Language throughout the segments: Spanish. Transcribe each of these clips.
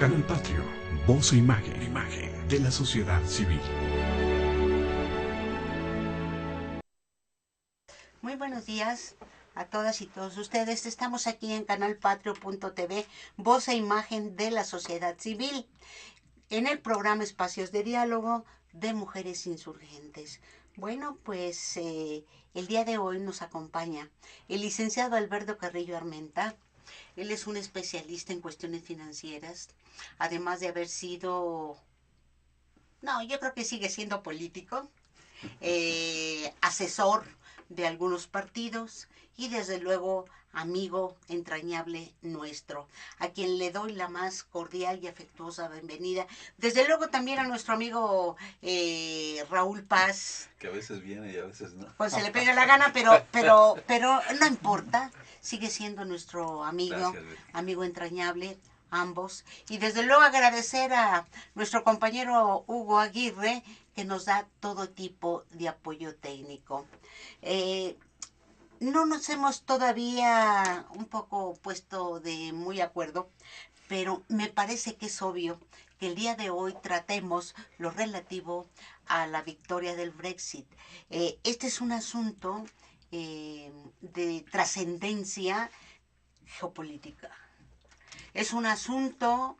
Canal Patrio, voz e imagen, de la sociedad civil. Muy buenos días a todas y todos ustedes. Estamos aquí en canalpatrio.tv, voz e imagen de la sociedad civil, en el programa Espacios de Diálogo de Mujeres Insurgentes. Bueno, pues el día de hoy nos acompaña el licenciado Alberto Carrillo Armenta. Él es un especialista en cuestiones financieras, además de haber sido, no, yo creo que sigue siendo político, asesor de algunos partidos y desde luego amigo entrañable nuestro, a quien le doy la más cordial y afectuosa bienvenida. Desde luego también a nuestro amigo Raúl Paz. Que a veces viene y a veces no. Pues se le pega la gana, pero no importa, sigue siendo nuestro amigo, Gracias, amigo entrañable, ambos. Y desde luego agradecer a nuestro compañero Hugo Aguirre, que nos da todo tipo de apoyo técnico. No nos hemos todavía un poco puesto de muy acuerdo, pero me parece que es obvio que el día de hoy tratemos lo relativo a la victoria del Brexit. Este es un asunto de trascendencia geopolítica. Es un asunto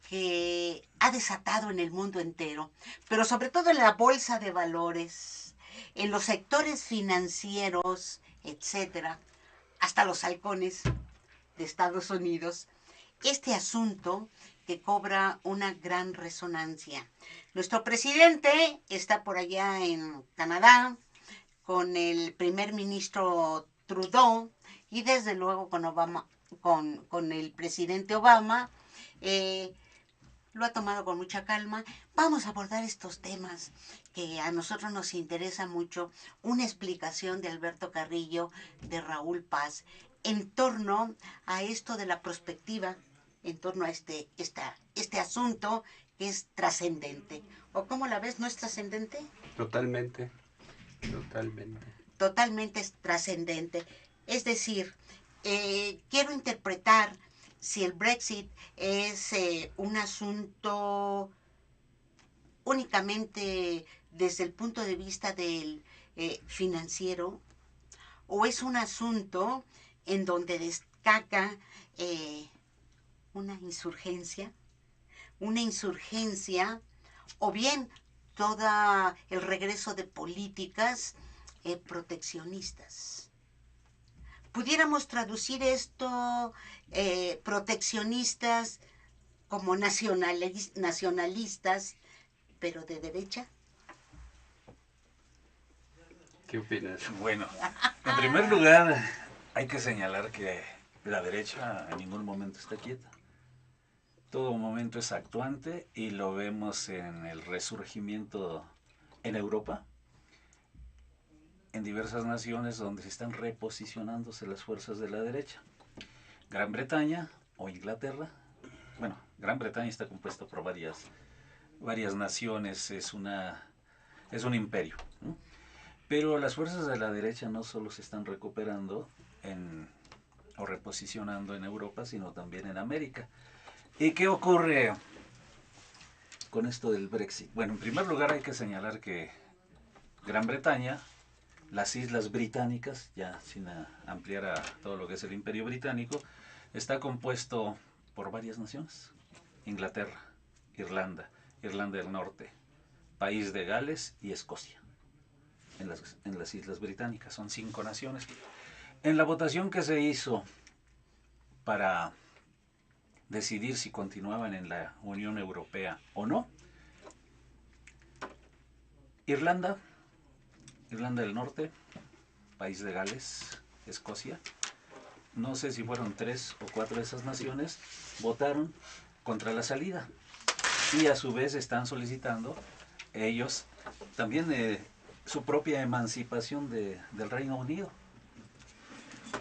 que ha desatado en el mundo entero, pero sobre todo en la bolsa de valores, en los sectores financieros, etcétera, hasta los halcones de Estados Unidos, este asunto que cobra una gran resonancia. Nuestro presidente está por allá en Canadá con el primer ministro Trudeau y desde luego con Obama, con el presidente Obama. Lo ha tomado con mucha calma. Vamos a abordar estos temas que a nosotros nos interesa mucho. Una explicación de Alberto Carrillo, de Raúl Paz, en torno a esto de la perspectiva, en torno a este asunto que es trascendente. ¿O cómo la ves? ¿No es trascendente? Totalmente, totalmente. Totalmente es trascendente. Es decir, quiero interpretar si el Brexit es un asunto únicamente desde el punto de vista del financiero, o es un asunto en donde destaca una insurgencia, o bien todo el regreso de políticas proteccionistas. Pudiéramos traducir esto, proteccionistas, como nacionalistas, pero de derecha. ¿Qué opinas? Bueno, en primer lugar, hay que señalar que la derecha en ningún momento está quieta. Todo momento es actuante y lo vemos en el resurgimiento en Europa, en diversas naciones donde se están reposicionándose las fuerzas de la derecha. Gran Bretaña o Inglaterra, bueno, Gran Bretaña está compuesto por varias naciones, es un imperio, ¿no? Pero las fuerzas de la derecha no solo se están recuperando o reposicionando en Europa, sino también en América. ¿Y qué ocurre con esto del Brexit? Bueno, en primer lugar hay que señalar que Gran Bretaña, las Islas Británicas, ya sin ampliar a todo lo que es el Imperio Británico, está compuesto por varias naciones. Inglaterra, Irlanda del Norte, País de Gales y Escocia. En las Islas Británicas son 5 naciones. En la votación que se hizo para decidir si continuaban en la Unión Europea o no, Irlanda del Norte, País de Gales, Escocia, no sé si fueron 3 o 4 de esas naciones, votaron contra la salida y a su vez están solicitando ellos también su propia emancipación del Reino Unido.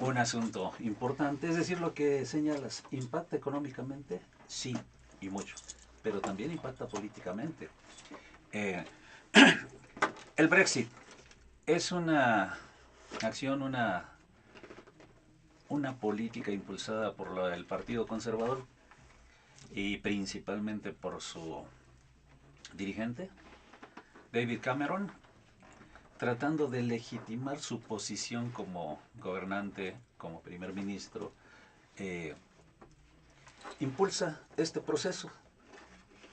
Un asunto importante, es decir, lo que señalas, ¿impacta económicamente? Sí, y mucho, pero también impacta políticamente. El Brexit es una acción, una política impulsada por el Partido Conservador y principalmente por su dirigente, David Cameron, tratando de legitimar su posición como gobernante, como primer ministro, impulsa este proceso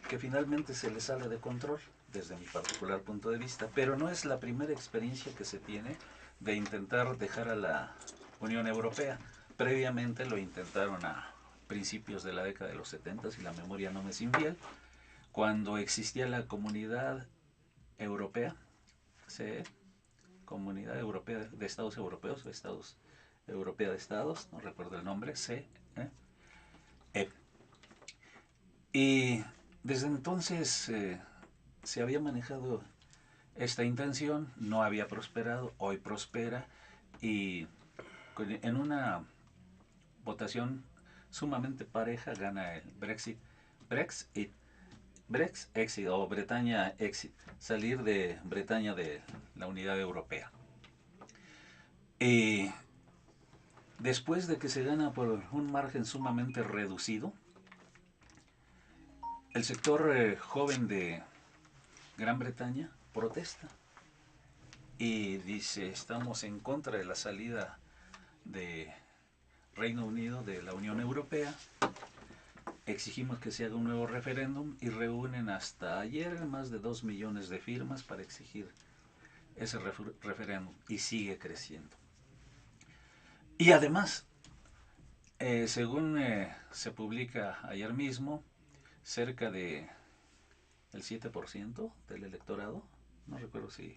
que finalmente se le sale de control desde mi particular punto de vista, pero no es la primera experiencia que se tiene de intentar dejar a la Unión Europea. Previamente lo intentaron a principios de la década de los 70, si la memoria no me es infiel, cuando existía la Comunidad Europea, CE, Comunidad Europea de Estados Europeos, Estados Europea de Estados, no recuerdo el nombre, CE. Y desde entonces se había manejado esta intención, no había prosperado, hoy prospera, y en una votación sumamente pareja gana el Brexit o Bretaña Exit, salir de Bretaña de la Unidad Europea. Y después de que se gana por un margen sumamente reducido, el sector joven de Gran Bretaña protesta y dice: estamos en contra de la salida de Reino Unido de la Unión Europea, exigimos que se haga un nuevo referéndum, y reúnen hasta ayer más de 2 millones de firmas para exigir ese referéndum, y sigue creciendo. Y además, según se publica ayer mismo, cerca de el 7% del electorado, no recuerdo si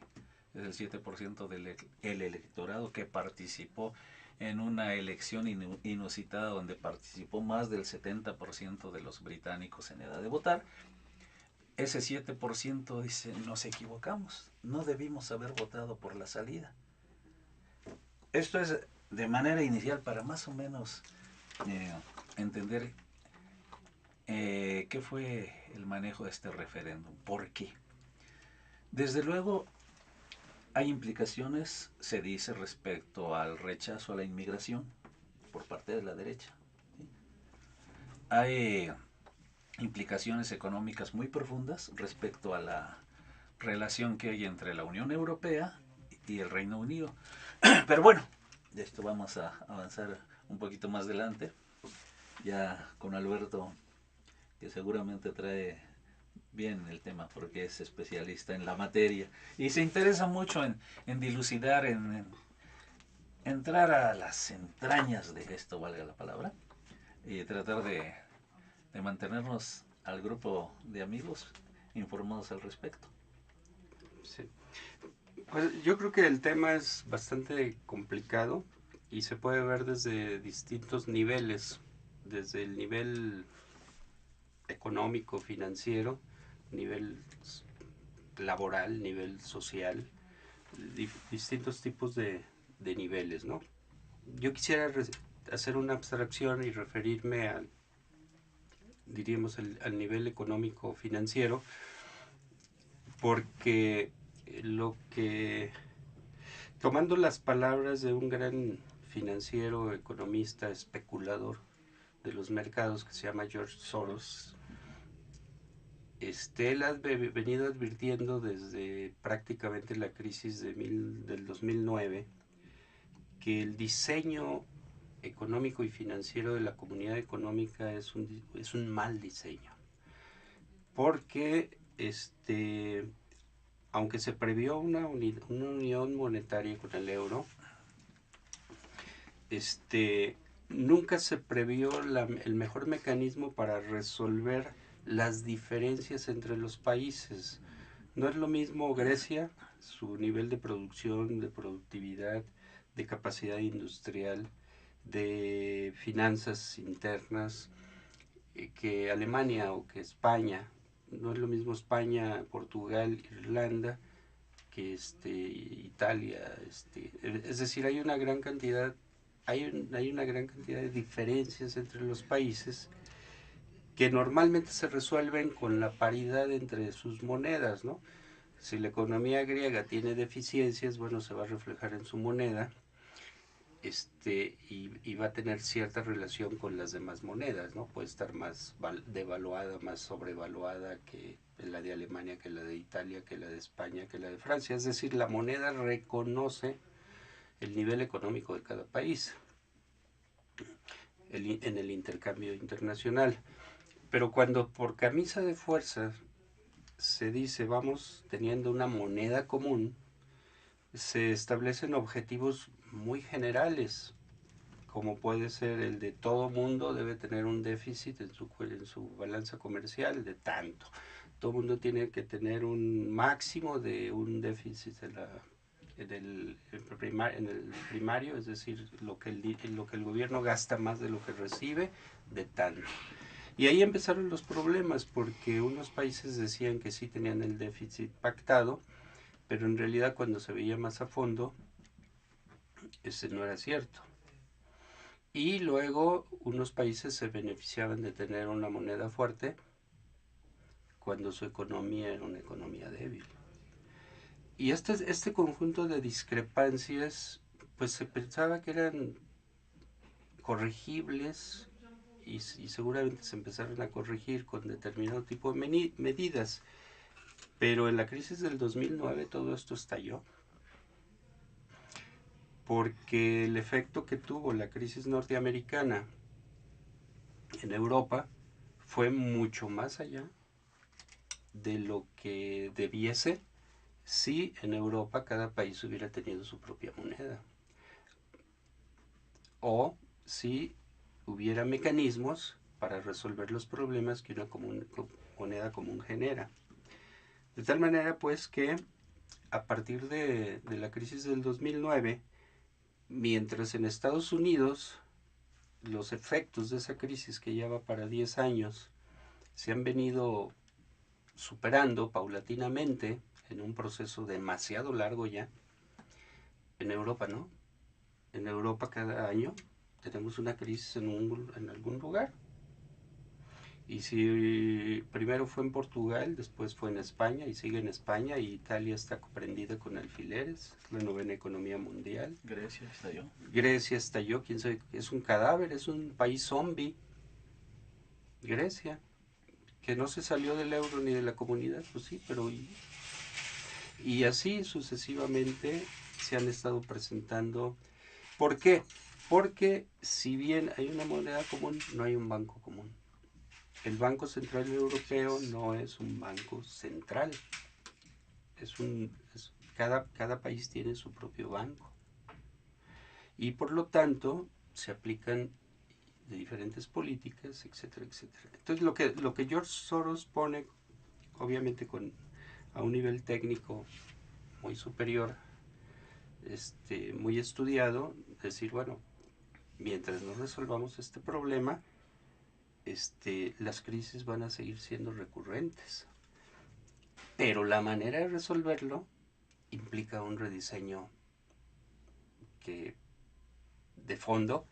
es el 7% del electorado que participó en una elección inusitada donde participó más del 70% de los británicos en edad de votar. Ese 7% dice: nos equivocamos, no debimos haber votado por la salida. Esto es de manera inicial para más o menos entender qué fue el manejo de este referéndum. ¿Por qué? Desde luego hay implicaciones, se dice, respecto al rechazo a la inmigración por parte de la derecha. ¿Sí? Hay implicaciones económicas muy profundas respecto a la relación que hay entre la Unión Europea y el Reino Unido. Pero bueno, de esto vamos a avanzar un poquito más adelante, ya con Alberto, que seguramente trae bien el tema porque es especialista en la materia y se interesa mucho en dilucidar, en entrar a las entrañas de esto, valga la palabra, y tratar de mantenernos al grupo de amigos informados al respecto. Sí. Pues yo creo que el tema es bastante complicado y se puede ver desde distintos niveles, desde el nivel económico, financiero, nivel laboral, nivel social, distintos tipos de niveles, ¿no? Yo quisiera hacer una abstracción y referirme al, diríamos, al nivel económico financiero, porque lo que, tomando las palabras de un gran financiero, economista, especulador de los mercados que se llama George Soros, él ha venido advirtiendo desde prácticamente la crisis del 2009 que el diseño económico y financiero de la comunidad económica es un mal diseño, porque aunque se previó una unión monetaria con el euro, nunca se previó el mejor mecanismo para resolver las diferencias entre los países. No es lo mismo Grecia, su nivel de producción, de productividad, de capacidad industrial, de finanzas internas, que Alemania o que España. No es lo mismo España, Portugal, Irlanda, que Italia. Es decir, hay una gran cantidad de diferencias entre los países que normalmente se resuelven con la paridad entre sus monedas, ¿no? Si la economía griega tiene deficiencias, bueno, se va a reflejar en su moneda. y va a tener cierta relación con las demás monedas, ¿no? Puede estar más devaluada, más sobrevaluada que la de Alemania, que la de Italia, que la de España, que la de Francia. Es decir, la moneda reconoce el nivel económico de cada país en el intercambio internacional. Pero cuando por camisa de fuerza se dice vamos teniendo una moneda común, se establecen objetivos muy generales, como puede ser el de todo mundo debe tener un déficit en su balanza comercial de tanto. Todo mundo tiene que tener un máximo de un déficit en el primario, es decir, lo que el gobierno gasta más de lo que recibe, de tanto. Y ahí empezaron los problemas, porque unos países decían que sí tenían el déficit pactado, pero en realidad cuando se veía más a fondo, ese no era cierto. Y luego unos países se beneficiaban de tener una moneda fuerte cuando su economía era una economía débil. Y este conjunto de discrepancias, pues se pensaba que eran corregibles y seguramente se empezaron a corregir con determinado tipo de medidas. Pero en la crisis del 2009 todo esto estalló, porque el efecto que tuvo la crisis norteamericana en Europa fue mucho más allá de lo que debiese si en Europa cada país hubiera tenido su propia moneda, o si hubiera mecanismos para resolver los problemas que una moneda común genera. De tal manera pues que a partir de la crisis del 2009, mientras en Estados Unidos los efectos de esa crisis, que ya va para 10 años, se han venido superando paulatinamente en un proceso demasiado largo ya, en Europa no. En Europa cada año tenemos una crisis en algún lugar. Y si primero fue en Portugal, después fue en España y sigue en España, y Italia está prendida con alfileres, es la 9ª economía mundial. Grecia estalló. Grecia estalló, quién sabe, es un cadáver, es un país zombie. Grecia, que no se salió del euro ni de la comunidad, pues sí, pero y así sucesivamente se han estado presentando. ¿Por qué? Porque si bien hay una moneda común, no hay un banco común. El Banco Central Europeo no es un banco central. Cada país tiene su propio banco. Y por lo tanto se aplican de diferentes políticas, etcétera, etcétera. Entonces lo que George Soros pone, obviamente a un nivel técnico muy superior, muy estudiado, decir, bueno, mientras no resolvamos este problema, las crisis van a seguir siendo recurrentes. Pero la manera de resolverlo implica un rediseño de fondo,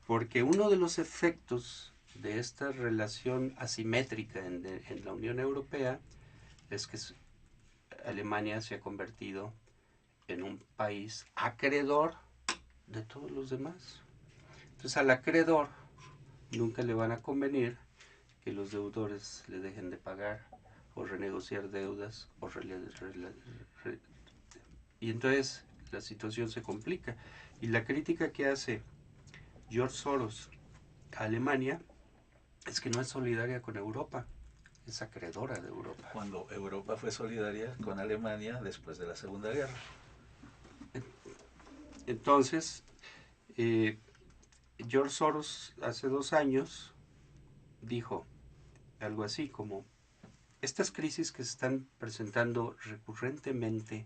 porque uno de los efectos de esta relación asimétrica en la Unión Europea es que Alemania se ha convertido en un país acreedor de todos los demás. Entonces al acreedor nunca le van a convenir que los deudores le dejen de pagar o renegociar deudas y entonces la situación se complica. Y la crítica que hace George Soros a Alemania es que no es solidaria con Europa, es acreedora de Europa. Cuando Europa fue solidaria con Alemania después de la Segunda Guerra. Entonces, George Soros hace 2 años dijo algo así como: estas crisis que se están presentando recurrentemente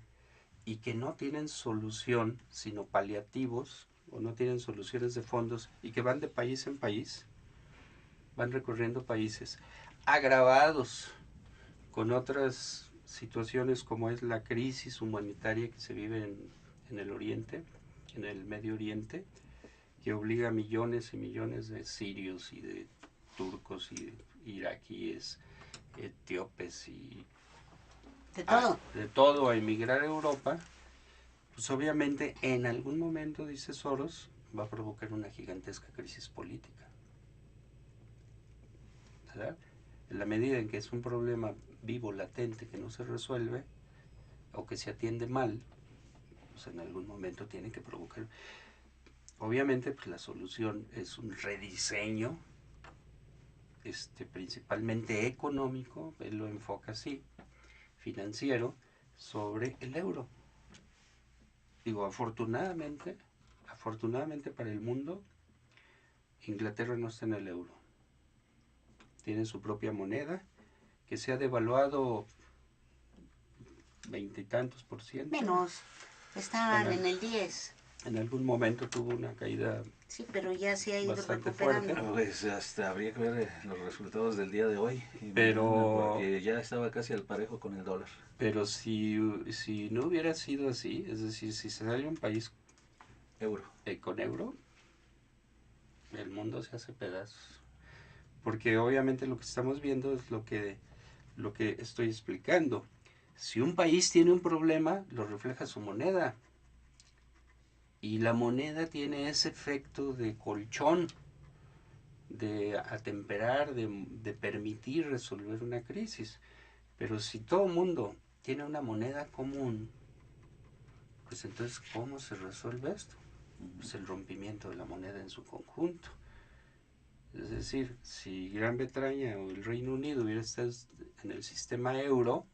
y que no tienen solución sino paliativos, o no tienen soluciones de fondos, y que van de país en país, van recorriendo países agravados con otras situaciones como es la crisis humanitaria que se vive en el Oriente, en el Medio Oriente, que obliga a millones y millones de sirios y de turcos y de iraquíes, etíopes y de todo a emigrar a Europa. Pues obviamente en algún momento, dice Soros, va a provocar una gigantesca crisis política, ¿verdad? En la medida en que es un problema vivo, latente, que no se resuelve o que se atiende mal, pues en algún momento tiene que provocar. Obviamente, pues la solución es un rediseño, principalmente económico, él lo enfoca así, financiero, sobre el euro. Digo, afortunadamente para el mundo, Inglaterra no está en el euro. Tiene su propia moneda, que se ha devaluado 20 y tantos %. Menos, están en el 10. En algún momento tuvo una caída. Sí, pero ya se ha ido Bastante recuperando. fuerte. Pues hasta habría que ver los resultados del día de hoy. Pero- Porque ya estaba casi al parejo con el dólar. Pero si no hubiera sido así, es decir, si se sale un país Euro. con euro, el mundo se hace pedazos. Porque obviamente lo que estamos viendo es lo que estoy explicando. Si un país tiene un problema, lo refleja su moneda. Y la moneda tiene ese efecto de colchón, de atemperar, de permitir resolver una crisis. Pero si todo el mundo tiene una moneda común, pues entonces, ¿cómo se resuelve esto? Pues el rompimiento de la moneda en su conjunto. Es decir, si Gran Bretaña o el Reino Unido hubiera estado en el sistema euro,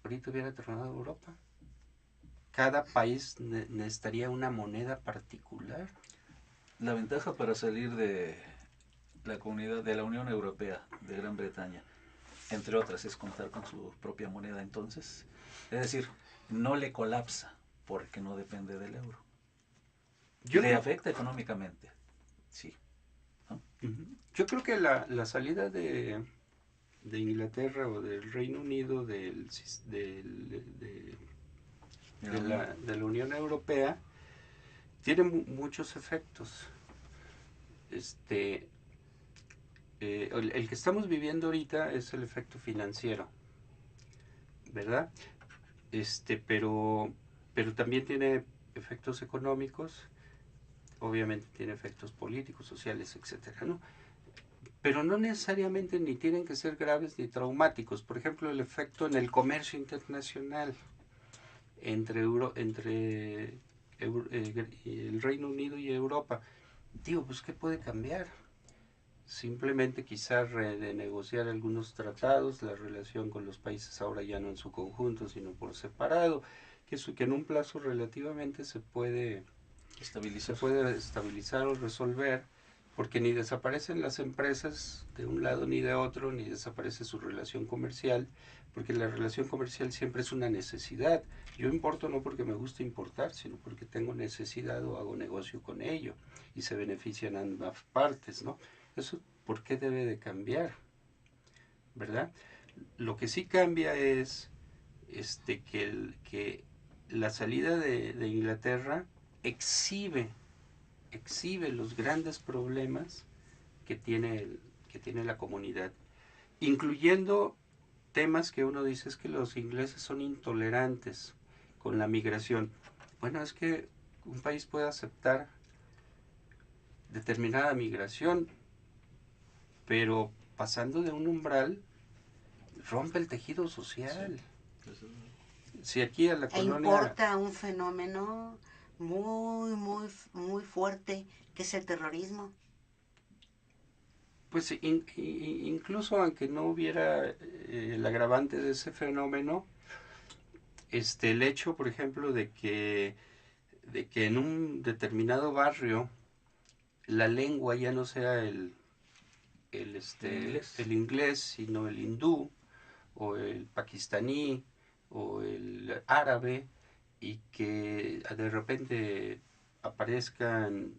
ahorita hubiera tornado a Europa. Cada país necesitaría una moneda particular. La ventaja para salir de la comunidad de la Unión Europea de Gran Bretaña, entre otras, es contar con su propia moneda entonces. Es decir, no le colapsa porque no depende del euro. Le afecta económicamente, sí. ¿No? Yo creo que la salida de Inglaterra o del Reino Unido de la Unión Europea tiene muchos efectos. El que estamos viviendo ahorita es el efecto financiero, ¿verdad? Pero también tiene efectos económicos, obviamente tiene efectos políticos, sociales, etcétera, ¿no? Pero no necesariamente ni tienen que ser graves ni traumáticos. Por ejemplo, el efecto en el comercio internacional entre el Reino Unido y Europa. Digo, pues, ¿qué puede cambiar? Simplemente quizás renegociar algunos tratados, la relación con los países ahora ya no en su conjunto, sino por separado, que en un plazo relativamente se puede estabilizar o resolver, porque ni desaparecen las empresas de un lado ni de otro, ni desaparece su relación comercial, porque la relación comercial siempre es una necesidad. Yo importo no porque me guste importar, sino porque tengo necesidad o hago negocio con ello, y se benefician ambas partes, ¿no? Eso, ¿por qué debe de cambiar? ¿Verdad? Lo que sí cambia es que la salida de Inglaterra exhibe los grandes problemas que tiene la comunidad, incluyendo temas que uno dice es que los ingleses son intolerantes con la migración. Bueno, es que un país puede aceptar determinada migración, pero pasando de un umbral rompe el tejido social. Sí. Si aquí a la colonia importa un fenómeno muy fuerte que es el terrorismo. Pues incluso aunque no hubiera el agravante de ese fenómeno, el hecho, por ejemplo, de que en un determinado barrio la lengua ya no sea el inglés, sino el hindú o el pakistaní o el árabe, y que de repente aparezcan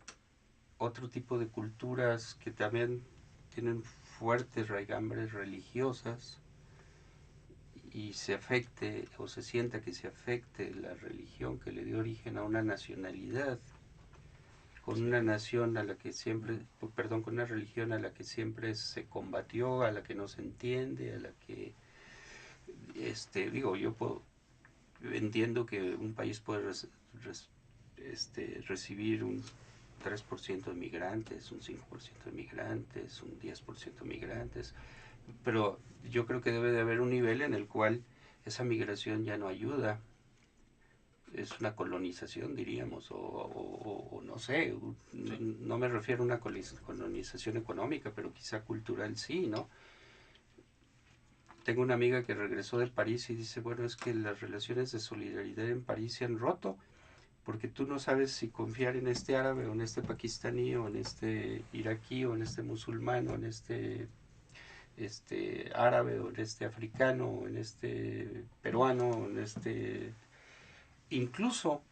otro tipo de culturas que también tienen fuertes raigambres religiosas, y se afecte o se sienta que se afecte la religión que le dio origen a una nacionalidad, con una nación a la que siempre, perdón, con una religión a la que siempre se combatió, a la que no se entiende, a la que, entiendo que un país puede recibir 3% de migrantes, un 5% de migrantes, un 10% de migrantes, pero yo creo que debe de haber un nivel en el cual esa migración ya no ayuda, es una colonización, diríamos, o no sé, no me refiero a una colonización económica, pero quizá cultural sí, ¿no? Tengo una amiga que regresó de París y dice, bueno, es que las relaciones de solidaridad en París se han roto, porque tú no sabes si confiar en este árabe o en este pakistaní o en este iraquí o en este musulmán o en este árabe o en este africano o en este peruano o en este... Incluso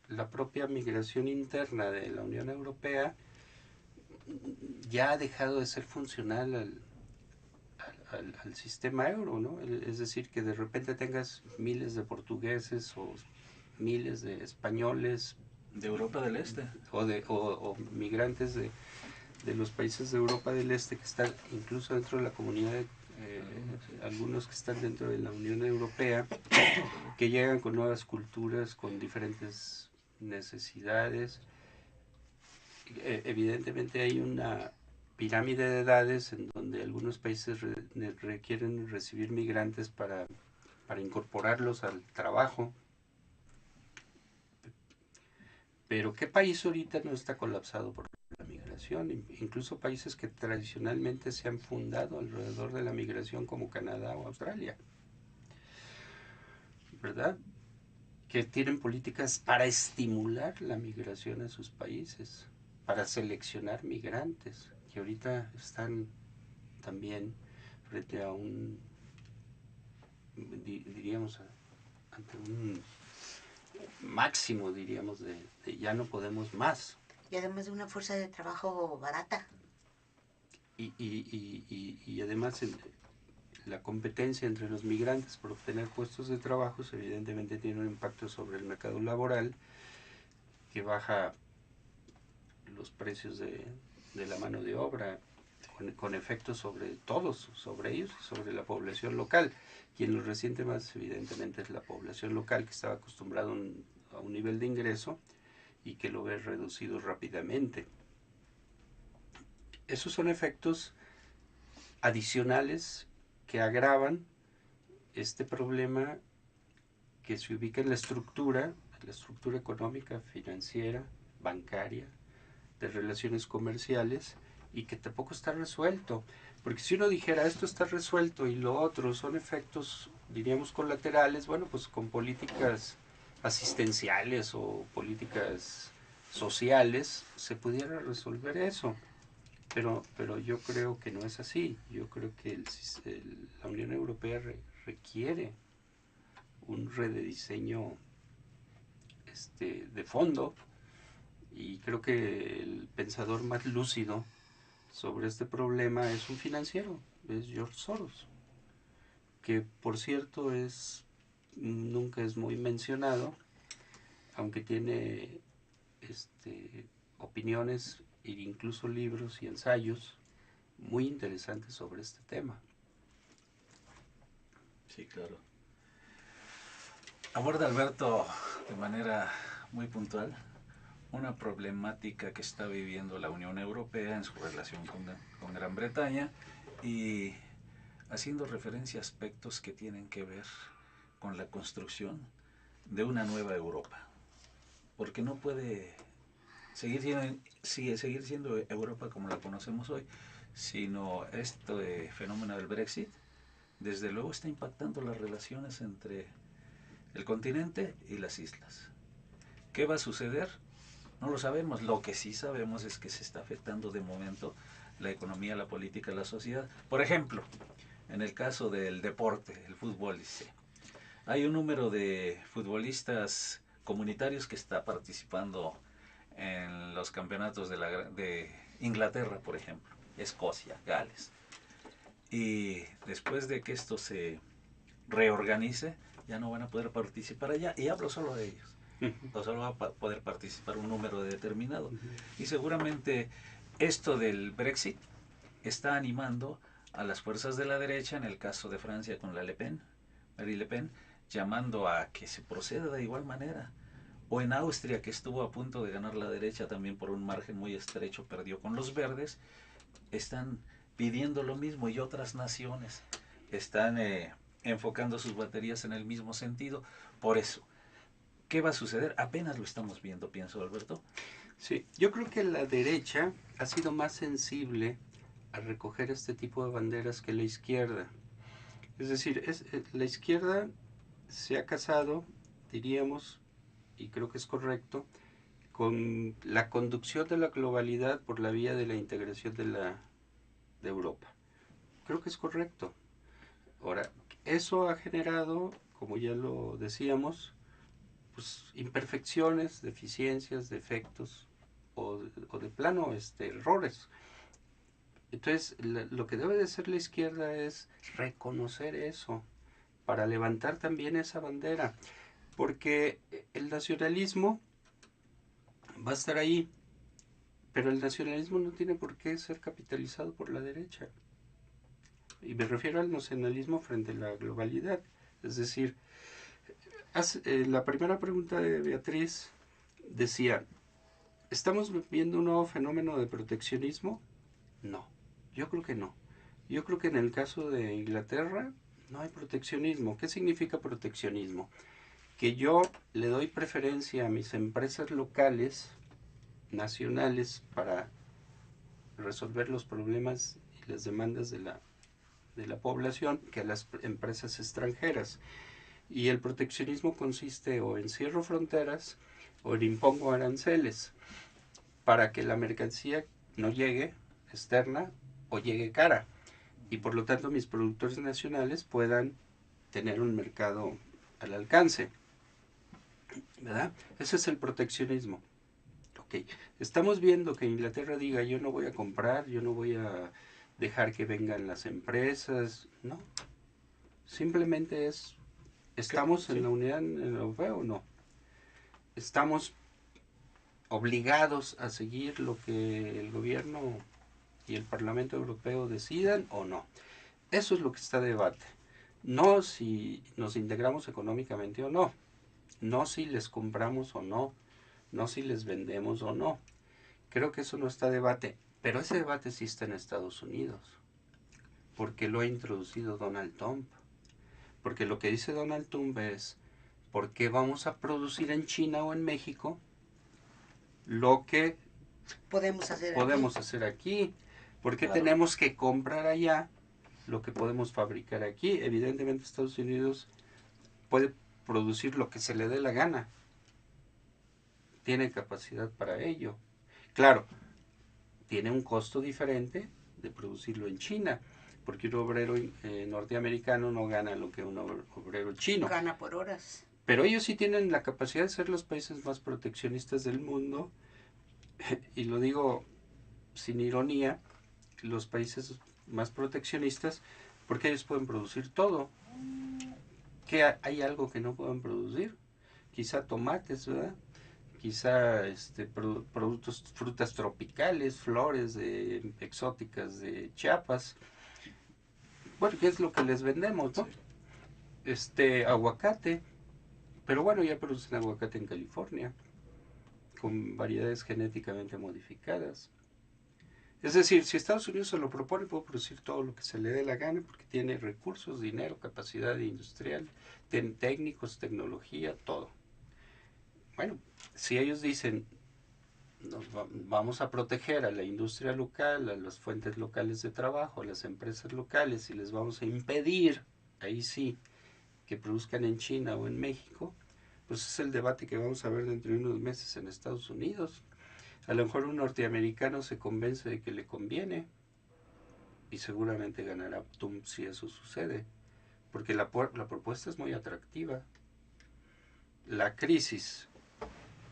la propia migración interna de la Unión Europea ya ha dejado de ser funcional al sistema euro, ¿no? Es decir, que de repente tengas miles de portugueses o miles de españoles De Europa del Este. o migrantes de los países de Europa del Este que están incluso dentro de la comunidad, algunos que están dentro de la Unión Europea, que llegan con nuevas culturas, con diferentes necesidades. Evidentemente hay una pirámide de edades en donde algunos países requieren recibir migrantes para incorporarlos al trabajo. Pero ¿qué país ahorita no está colapsado por la migración? Incluso países que tradicionalmente se han fundado alrededor de la migración como Canadá o Australia, ¿verdad? Que tienen políticas para estimular la migración a sus países, para seleccionar migrantes, que ahorita están también frente a diríamos, ante un máximo, diríamos, de ya no podemos más. Y además de una fuerza de trabajo barata. Y además la competencia entre los migrantes por obtener puestos de trabajo evidentemente tiene un impacto sobre el mercado laboral que baja los precios de la mano de obra con efectos sobre todos, sobre ellos y sobre la población local. Quien lo resiente más evidentemente es la población local, que estaba acostumbrada a un nivel de ingreso y que lo ve reducido rápidamente. Esos son efectos adicionales que agravan este problema que se ubica en la estructura económica, financiera, bancaria, de relaciones comerciales, y que tampoco está resuelto. Porque si uno dijera esto está resuelto y lo otro son efectos, diríamos, colaterales, bueno, pues con políticas asistenciales o políticas sociales se pudiera resolver eso. Pero yo creo que no es así. Yo creo que la Unión Europea requiere un rediseño de fondo, y creo que el pensador más lúcido sobre este problema es un financiero, es George Soros, que por cierto nunca es muy mencionado, aunque tiene opiniones e incluso libros y ensayos muy interesantes sobre este tema. Sí, claro. Aborda Alberto de manera muy puntual una problemática que está viviendo la Unión Europea en su relación con Gran Bretaña, y haciendo referencia a aspectos que tienen que ver con la construcción de una nueva Europa. Porque no puede seguir siendo Europa como la conocemos hoy, sino este fenómeno del Brexit, desde luego está impactando las relaciones entre el continente y las islas. ¿Qué va a suceder? No lo sabemos. Lo que sí sabemos es que se está afectando de momento la economía, la política, la sociedad. Por ejemplo, en el caso del deporte, el fútbol, hay un número de futbolistas comunitarios que está participando en los campeonatos de Inglaterra, por ejemplo, Escocia, Gales. Y después de que esto se reorganice, ya no van a poder participar allá, y hablo solo de ellos. O solo va a poder participar un número determinado. Y seguramente esto del Brexit está animando a las fuerzas de la derecha, en el caso de Francia con la Marine Le Pen, llamando a que se proceda de igual manera. O en Austria, que estuvo a punto de ganar la derecha también por un margen muy estrecho, perdió con los verdes, están pidiendo lo mismo y otras naciones están enfocando sus baterías en el mismo sentido. Por eso, ¿qué va a suceder? Apenas lo estamos viendo, pienso, Alberto. Sí, yo creo que la derecha ha sido más sensible a recoger este tipo de banderas que la izquierda. Es decir, la izquierda se ha casado, diríamos, y creo que es correcto, con la conducción de la globalidad por la vía de la integración de Europa. Creo que es correcto. Ahora, eso ha generado, como ya lo decíamos, pues imperfecciones, deficiencias, defectos o de plano errores. Entonces, lo que debe de hacer la izquierda es reconocer eso para levantar también esa bandera, porque el nacionalismo va a estar ahí, pero el nacionalismo no tiene por qué ser capitalizado por la derecha. Y me refiero al nacionalismo frente a la globalidad. Es decir, la primera pregunta de Beatriz decía, ¿estamos viendo un nuevo fenómeno de proteccionismo? No, yo creo que no. Yo creo que en el caso de Inglaterra no hay proteccionismo. ¿Qué significa proteccionismo? Que yo le doy preferencia a mis empresas locales, nacionales, para resolver los problemas y las demandas de la población que a las empresas extranjeras. Y el proteccionismo consiste o en cierro fronteras o en impongo aranceles para que la mercancía no llegue externa o llegue cara. Y por lo tanto mis productores nacionales puedan tener un mercado al alcance. ¿Verdad? Ese es el proteccionismo. Ok, estamos viendo que Inglaterra diga yo no voy a comprar, yo no voy a dejar que vengan las empresas, no. Simplemente ¿estamos en la Unión Europea o no? ¿Estamos obligados a seguir lo que el gobierno y el Parlamento Europeo decidan o no? Eso es lo que está a debate. No si nos integramos económicamente o no. No si les compramos o no. No si les vendemos o no. Creo que eso no está a debate. Pero ese debate sí está en Estados Unidos. Porque lo ha introducido Donald Trump. Porque lo que dice Donald Trump es, ¿por qué vamos a producir en China o en México lo que podemos hacer aquí? ¿Por qué Claro. tenemos que comprar allá lo que podemos fabricar aquí? Evidentemente Estados Unidos puede producir lo que se le dé la gana. Tiene capacidad para ello. Claro, tiene un costo diferente de producirlo en China, porque un obrero norteamericano no gana lo que un obrero chino. Gana por horas. Pero ellos sí tienen la capacidad de ser los países más proteccionistas del mundo, y lo digo sin ironía, los países más proteccionistas, porque ellos pueden producir todo. ¿Qué hay algo que no pueden producir? Quizá tomates, ¿verdad? Quizá productos, frutas tropicales, flores exóticas de Chiapas. Bueno, ¿qué es lo que les vendemos, no? Aguacate. Pero bueno, ya producen aguacate en California, con variedades genéticamente modificadas. Es decir, si Estados Unidos se lo propone, puede producir todo lo que se le dé la gana, porque tiene recursos, dinero, capacidad industrial, técnicos, tecnología, todo. Bueno, si ellos dicen, vamos a proteger a la industria local, a las fuentes locales de trabajo, a las empresas locales, y les vamos a impedir, ahí sí, que produzcan en China o en México, pues es el debate que vamos a ver dentro de unos meses en Estados Unidos. A lo mejor un norteamericano se convence de que le conviene y seguramente ganará Trump si eso sucede, porque la propuesta es muy atractiva. La crisis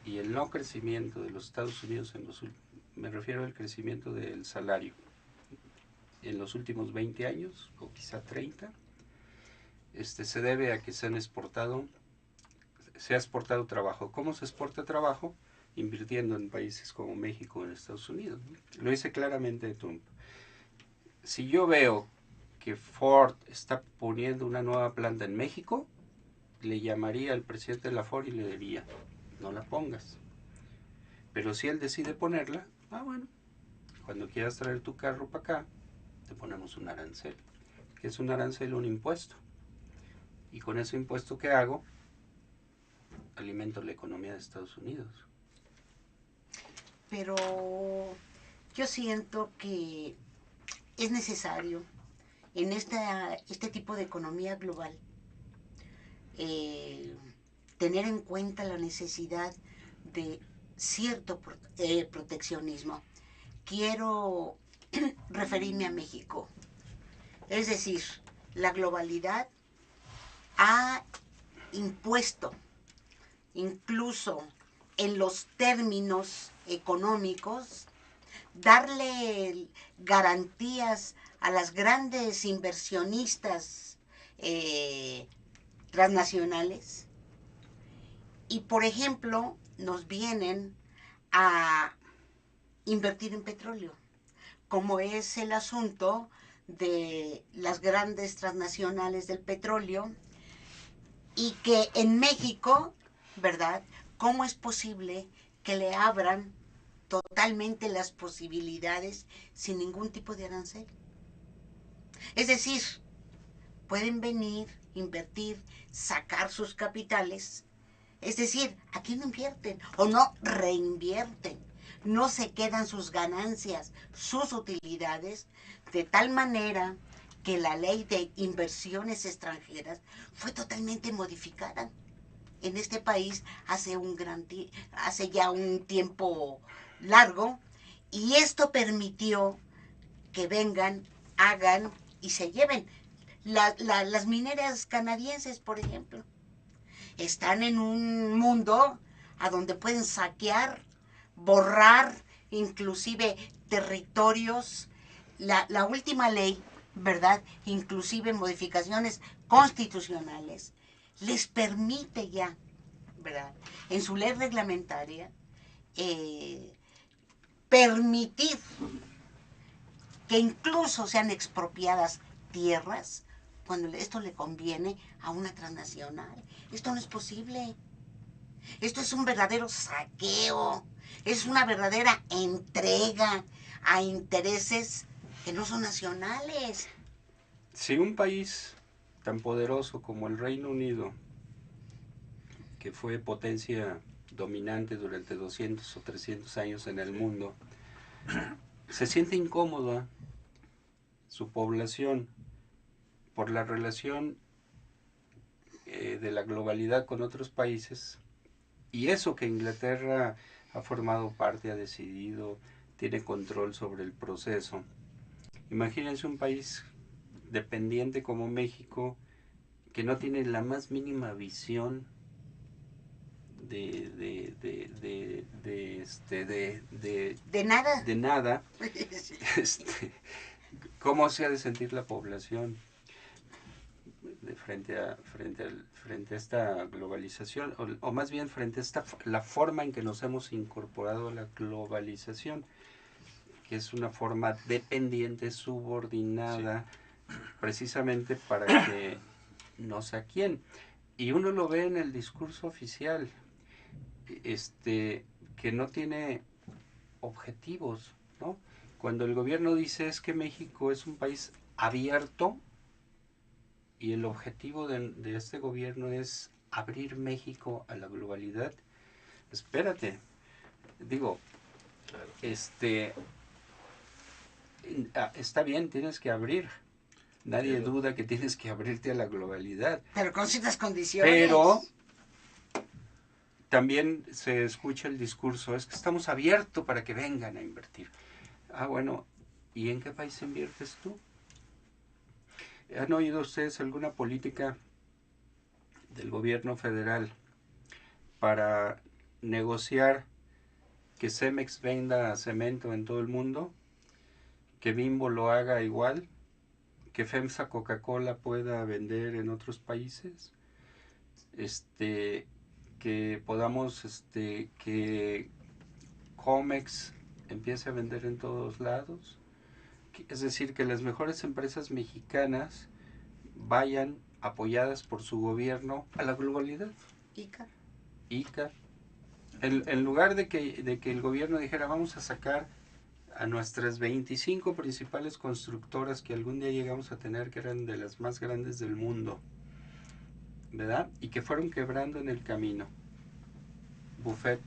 y el no crecimiento de los Estados Unidos, me refiero al crecimiento del salario, en los últimos 20 años, o quizá 30, se debe a que se ha exportado trabajo. ¿Cómo se exporta trabajo? Invirtiendo en países como México o en Estados Unidos. Lo dice claramente Trump. Si yo veo que Ford está poniendo una nueva planta en México, le llamaría al presidente de la Ford y le diría, no la pongas. Pero si él decide ponerla, bueno, cuando quieras traer tu carro para acá, te ponemos un arancel. ¿Qué es un arancel? Un impuesto. Y con ese impuesto que hago, alimento la economía de Estados Unidos. Pero yo siento que es necesario en este tipo de economía global tener en cuenta la necesidad de cierto proteccionismo. Quiero referirme a México. Es decir, la globalidad ha impuesto, incluso en los términos económicos, darle garantías a las grandes inversionistas transnacionales. Y, por ejemplo, nos vienen a invertir en petróleo, como es el asunto de las grandes transnacionales del petróleo, y que en México, ¿verdad? ¿Cómo es posible que le abran totalmente las posibilidades sin ningún tipo de arancel? Es decir, pueden venir, invertir, sacar sus capitales. Es decir, aquí no invierten o no reinvierten. No se quedan sus ganancias, sus utilidades, de tal manera que la ley de inversiones extranjeras fue totalmente modificada en este país hace ya un tiempo largo, y esto permitió que vengan, hagan y se lleven. Las mineras canadienses, por ejemplo, están en un mundo a donde pueden saquear, borrar inclusive territorios. La última ley, ¿verdad? Inclusive modificaciones constitucionales, les permite ya, ¿verdad? En su ley reglamentaria, permitir que incluso sean expropiadas tierras cuando esto le conviene a una transnacional. Esto no es posible. Esto es un verdadero saqueo, es una verdadera entrega a intereses que no son nacionales. Si un país tan poderoso como el Reino Unido, que fue potencia dominante durante 200 o 300 años en el mundo, se siente incómoda su población por la relación de la globalidad con otros países, y eso que Inglaterra ha formado parte, ha decidido, tiene control sobre el proceso. Imagínense un país dependiente como México, que no tiene la más mínima visión de nada. De nada. ¿Cómo se ha de sentir la población frente a esta globalización, o más bien frente a la forma en que nos hemos incorporado a la globalización, que es una forma dependiente, subordinada, sí, precisamente para que no saquen? Y uno lo ve en el discurso oficial, que no tiene objetivos, ¿no? Cuando el gobierno dice es que México es un país abierto, y el objetivo de este gobierno es abrir México a la globalidad. Espérate, digo, está bien, tienes que abrir. Nadie duda que tienes que abrirte a la globalidad. Pero con ciertas condiciones. Pero también se escucha el discurso, es que estamos abiertos para que vengan a invertir. Bueno, ¿y en qué país inviertes tú? ¿Han oído ustedes alguna política del gobierno federal para negociar que Cemex venda cemento en todo el mundo? ¿Que Bimbo lo haga igual? ¿Que FEMSA Coca-Cola pueda vender en otros países? Que podamos, que Comex empiece a vender en todos lados. Es decir, que las mejores empresas mexicanas vayan apoyadas por su gobierno a la globalidad. ICA. ICA, En lugar de que el gobierno dijera vamos a sacar a nuestras 25 principales constructoras que algún día llegamos a tener, que eran de las más grandes del mundo, ¿verdad? Y que fueron quebrando en el camino. Buffet,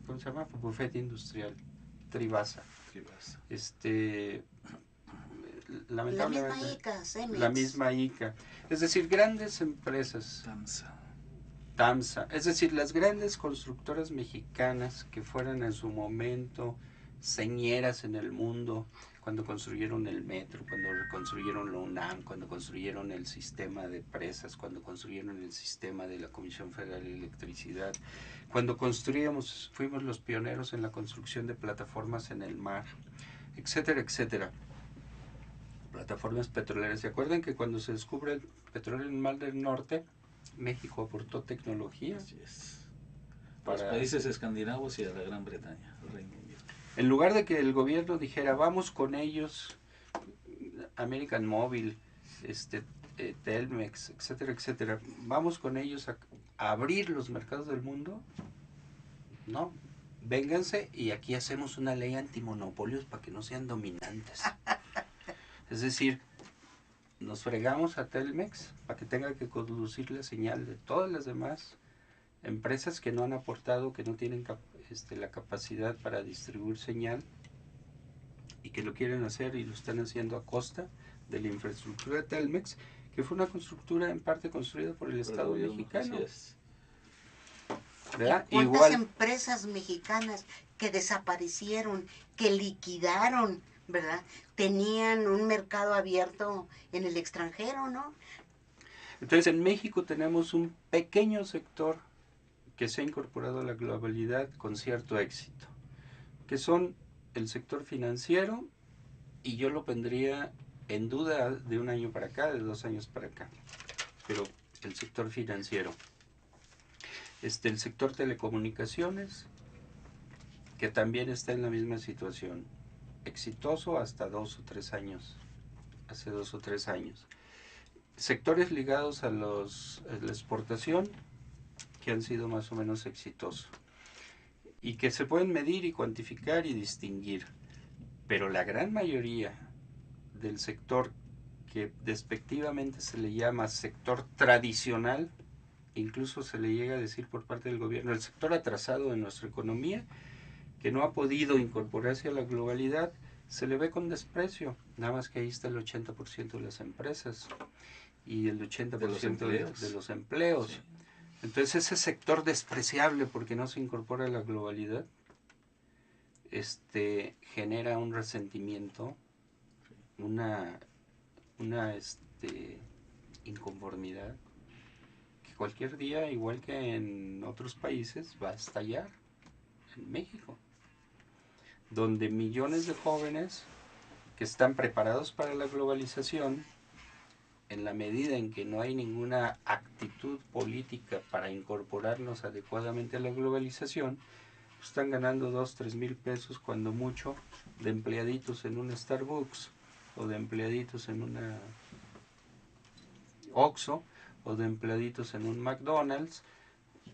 ¿cómo se llama? Buffet Industrial, Trivasa. Lamentablemente, la misma ICA, Cemex. La misma ICA. Es decir, grandes empresas. TAMSA. Es decir, las grandes constructoras mexicanas que fueron en su momento señeras en el mundo, cuando construyeron el metro, cuando construyeron la UNAM, cuando construyeron el sistema de presas, cuando construyeron el sistema de la Comisión Federal de Electricidad, cuando fuimos los pioneros en la construcción de plataformas en el mar, etcétera, etcétera. Plataformas petroleras. ¿Se acuerdan que cuando se descubre el petróleo en el Mar del Norte, México aportó tecnología? Así es. Para los países escandinavos y a la Gran Bretaña, el Reino Unido. En lugar de que el gobierno dijera, vamos con ellos, American Mobile, Telmex, etcétera, etcétera, vamos con ellos a abrir los mercados del mundo, no, vénganse y aquí hacemos una ley antimonopolios para que no sean dominantes. Es decir, nos fregamos a Telmex para que tenga que conducir la señal de todas las demás empresas que no han aportado, que no tienen la capacidad para distribuir señal y que lo quieren hacer y lo están haciendo a costa de la infraestructura de Telmex, que fue una constructura en parte construida por el Estado mexicano. ¿Cuántas Igual empresas mexicanas que desaparecieron, que liquidaron, ¿verdad? Tenían un mercado abierto en el extranjero, ¿no? Entonces en México tenemos un pequeño sector que se ha incorporado a la globalidad con cierto éxito, que son el sector financiero, y yo lo pondría en duda de un año para acá, de 2 años para acá, pero el sector financiero. El sector telecomunicaciones, que también está en la misma situación, exitoso hasta 2 o 3 años, hace 2 o 3 años. Sectores ligados a la exportación, que han sido más o menos exitosos y que se pueden medir y cuantificar y distinguir, pero la gran mayoría del sector que despectivamente se le llama sector tradicional, incluso se le llega a decir por parte del gobierno, el sector atrasado en nuestra economía, que no ha podido incorporarse a la globalidad, se le ve con desprecio. Nada más que ahí está el 80% de las empresas y el 80% de los empleos. Sí. Entonces ese sector despreciable porque no se incorpora a la globalidad, genera un resentimiento, una inconformidad que cualquier día, igual que en otros países, va a estallar en México, donde millones de jóvenes que están preparados para la globalización, en la medida en que no hay ninguna actitud política para incorporarnos adecuadamente a la globalización, están ganando 2-3 mil pesos cuando mucho de empleaditos en un Starbucks o de empleaditos en una Oxxo o de empleaditos en un McDonald's,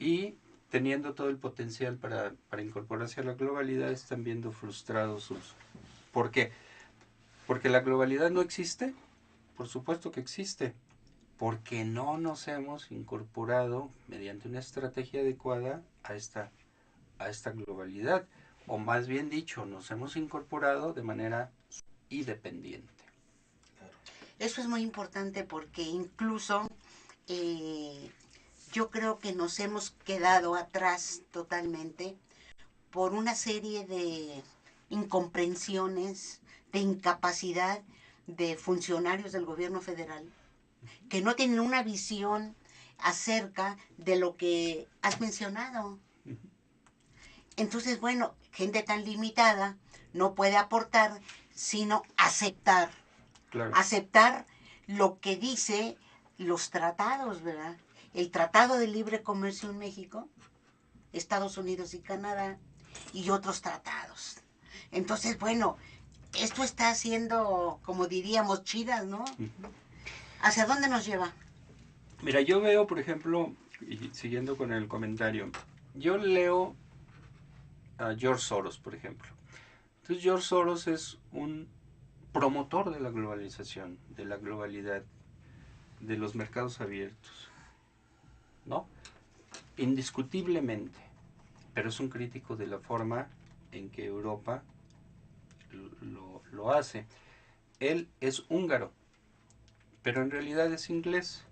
y teniendo todo el potencial para incorporarse a la globalidad, están viendo frustrados sus... ¿Por qué? Porque la globalidad no existe. Por supuesto que existe, porque no nos hemos incorporado mediante una estrategia adecuada a esta globalidad, o más bien dicho, nos hemos incorporado de manera independiente. Eso es muy importante porque incluso yo creo que nos hemos quedado atrás totalmente por una serie de incomprensiones, de incapacidad de funcionarios del gobierno federal que no tienen una visión acerca de lo que has mencionado. Entonces, bueno, gente tan limitada no puede aportar, sino aceptar. Claro. Aceptar lo que dice los tratados, ¿verdad? El Tratado de Libre Comercio en México, Estados Unidos y Canadá, y otros tratados. Entonces, bueno, esto está haciendo, como diríamos, chidas, ¿no? ¿Hacia dónde nos lleva? Mira, yo veo, por ejemplo, y siguiendo con el comentario, yo leo a George Soros, por ejemplo. Entonces George Soros es un promotor de la globalización, de la globalidad, de los mercados abiertos, ¿no? Indiscutiblemente, pero es un crítico de la forma en que Europa lo hace. Él es húngaro, pero en realidad es inglés,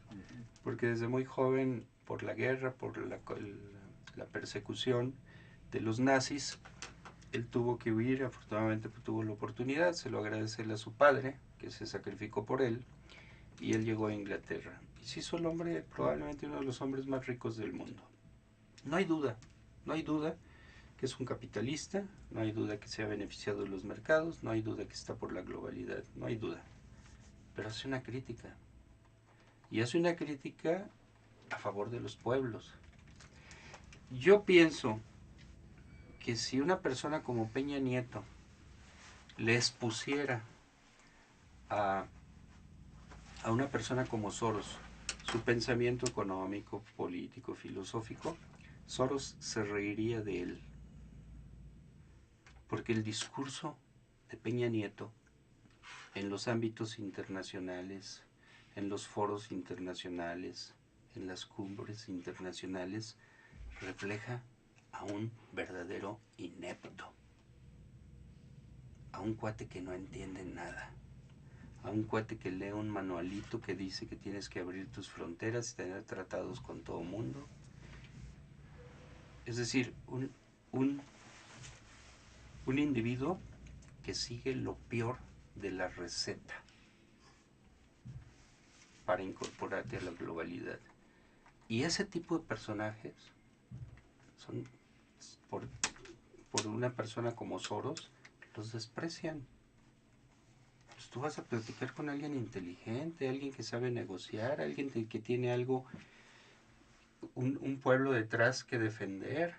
porque desde muy joven, por la guerra, por la persecución de los nazis, él tuvo que huir. Afortunadamente tuvo la oportunidad, se lo agradece a su padre, que se sacrificó por él, y él llegó a Inglaterra. Y se hizo el hombre, probablemente uno de los hombres más ricos del mundo. No hay duda que es un capitalista, no hay duda que se ha beneficiado de los mercados, no hay duda que está por la globalidad, no hay duda. Pero hace una crítica. Y hace una crítica a favor de los pueblos. Yo pienso que si una persona como Peña Nieto le expusiera a una persona como Soros su pensamiento económico, político, filosófico, Soros se reiría de él. Porque el discurso de Peña Nieto en los ámbitos internacionales, en los foros internacionales, en las cumbres internacionales, refleja a un verdadero inepto, a un cuate que no entiende nada, a un cuate que lee un manualito que dice que tienes que abrir tus fronteras y tener tratados con todo el mundo. Es decir, un individuo que sigue lo peor de la receta para incorporarte a la globalidad. Y ese tipo de personajes son, por una persona como Soros, los desprecian. Pues tú vas a platicar con alguien inteligente, alguien que sabe negociar, alguien que tiene algo, un pueblo detrás que defender.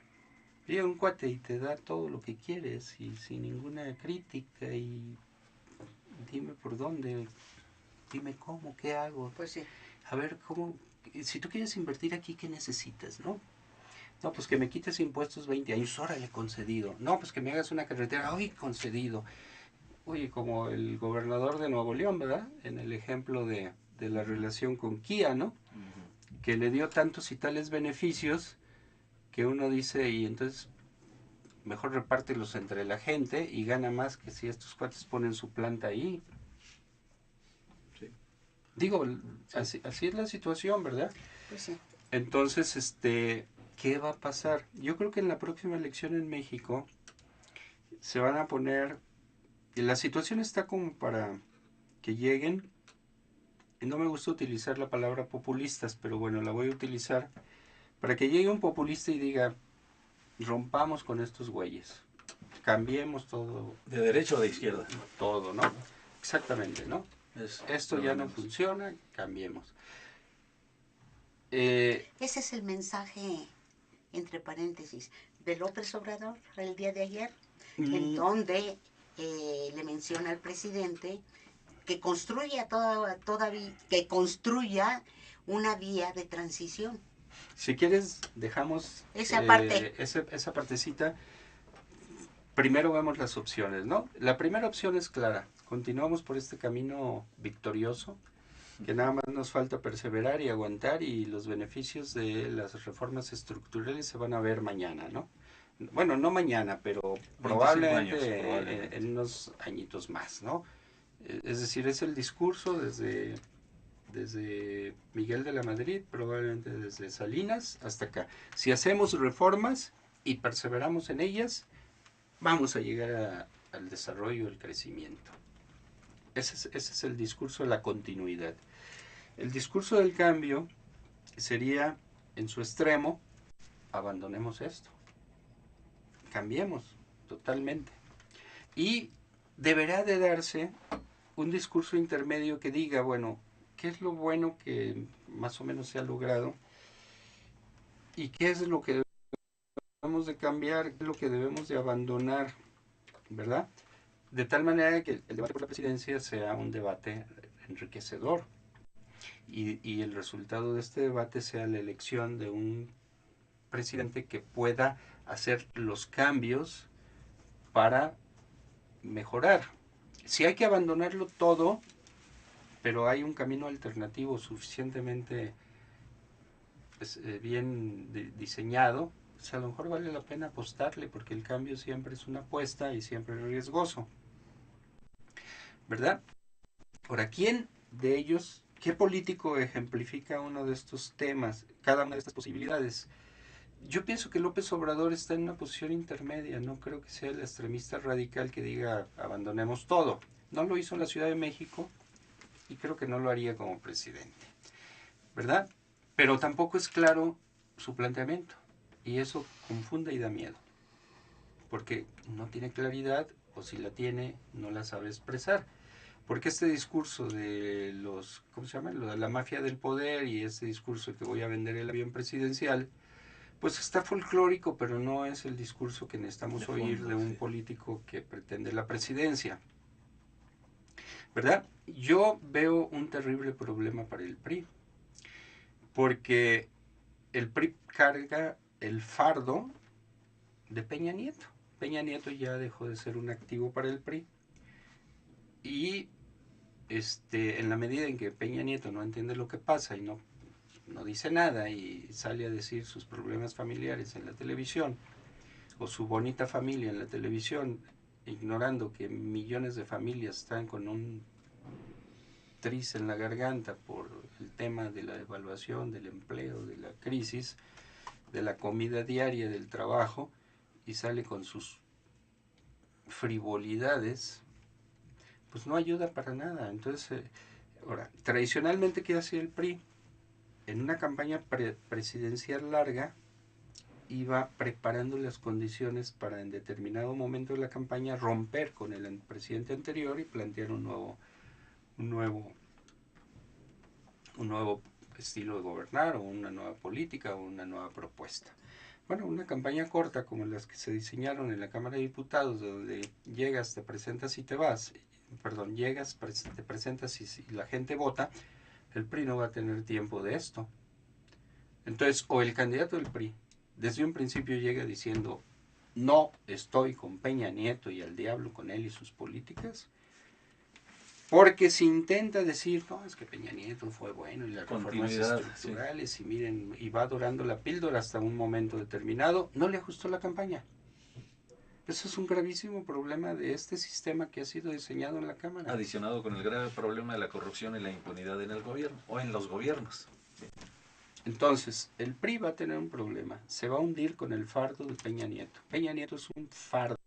Llega un cuate y te da todo lo que quieres y sin ninguna crítica y dime por dónde, dime cómo, qué hago. Pues sí. A ver, cómo, si tú quieres invertir aquí, ¿qué necesitas, no? No, pues que me quites impuestos 20 años, órale, concedido. No, pues que me hagas una carretera, ¡ay, concedido! Oye, como el gobernador de Nuevo León, ¿verdad? En el ejemplo de la relación con Kia, ¿no? Que le dio tantos y tales beneficios que uno dice, y entonces mejor repártelos entre la gente y gana más que si estos cuates ponen su planta ahí. Sí. Digo, así es la situación, ¿verdad? Pues sí. Entonces, ¿qué va a pasar? Yo creo que en la próxima elección en México se van a poner, y la situación está como para que lleguen, y no me gusta utilizar la palabra populistas, pero bueno, la voy a utilizar, para que llegue un populista y diga, rompamos con estos güeyes, cambiemos todo. ¿De derecha o de izquierda? Todo, ¿no? Exactamente, ¿no? Esto ya no funciona, cambiemos. Ese es el mensaje, entre paréntesis, de López Obrador el día de ayer, en donde le menciona al presidente que construya que construya una vía de transición. Si quieres, dejamos esa parte. Esa partecita. Primero vemos las opciones, ¿no? La primera opción es clara. Continuamos por este camino victorioso, que nada más nos falta perseverar y aguantar, y los beneficios de las reformas estructurales se van a ver mañana, ¿no? Bueno, no mañana, pero probablemente en unos añitos más, ¿no? Es decir, es el discurso desde Miguel de la Madrid, probablemente desde Salinas hasta acá. Si hacemos reformas y perseveramos en ellas, vamos a llegar al desarrollo, al crecimiento. Ese es el discurso de la continuidad. El discurso del cambio sería, en su extremo, abandonemos esto, cambiemos totalmente. Y deberá de darse un discurso intermedio que diga, bueno, ¿qué es lo bueno que más o menos se ha logrado? ¿Y qué es lo que debemos de cambiar? ¿Qué es lo que debemos de abandonar? ¿Verdad? De tal manera que el debate por la presidencia sea un debate enriquecedor y el resultado de este debate sea la elección de un presidente que pueda hacer los cambios para mejorar. Si hay que abandonarlo todo, pero hay un camino alternativo suficientemente bien diseñado, pues a lo mejor vale la pena apostarle, porque el cambio siempre es una apuesta y siempre es riesgoso, ¿verdad? Ahora, ¿quién de ellos, qué político ejemplifica uno de estos temas, cada una de estas posibilidades? Yo pienso que López Obrador está en una posición intermedia, no creo que sea el extremista radical que diga abandonemos todo. No lo hizo en la Ciudad de México y creo que no lo haría como presidente, ¿verdad? Pero tampoco es claro su planteamiento y eso confunde y da miedo, porque no tiene claridad o si la tiene no la sabe expresar. Porque este discurso de los, ¿cómo se llama? Lo de la mafia del poder y este discurso que voy a vender el avión presidencial, pues está folclórico, pero no es el discurso que necesitamos de oír fondo, de un político que pretende la presidencia, ¿verdad? Yo veo un terrible problema para el PRI, porque el PRI carga el fardo de Peña Nieto. Peña Nieto ya dejó de ser un activo para el PRI y en la medida en que Peña Nieto no entiende lo que pasa y no dice nada y sale a decir sus problemas familiares en la televisión o su bonita familia en la televisión, ignorando que millones de familias están con un tris en la garganta por el tema de la devaluación, del empleo, de la crisis, de la comida diaria, del trabajo, y sale con sus frivolidades, pues no ayuda para nada. Entonces, ahora, tradicionalmente, ¿qué hacía el PRI? En una campaña presidencial larga, iba preparando las condiciones para en determinado momento de la campaña romper con el presidente anterior y plantear un nuevo estilo de gobernar o una nueva política o una nueva propuesta. Bueno, una campaña corta como las que se diseñaron en la Cámara de Diputados, donde llegas, te presentas y te vas, llegas, te presentas y la gente vota, el PRI no va a tener tiempo de esto. Entonces, o el candidato del PRI desde un principio llega diciendo no estoy con Peña Nieto y al diablo con él y sus políticas, porque si intenta decir, no, es que Peña Nieto fue bueno y las reformas estructurales, sí, y miren, y va dorando la píldora hasta un momento determinado, no le ajustó la campaña. Eso es un gravísimo problema de este sistema que ha sido diseñado en la Cámara. Adicionado con el grave problema de la corrupción y la impunidad en el gobierno, o en los gobiernos. Sí. Entonces, el PRI va a tener un problema, se va a hundir con el fardo de Peña Nieto. Peña Nieto es un fardo.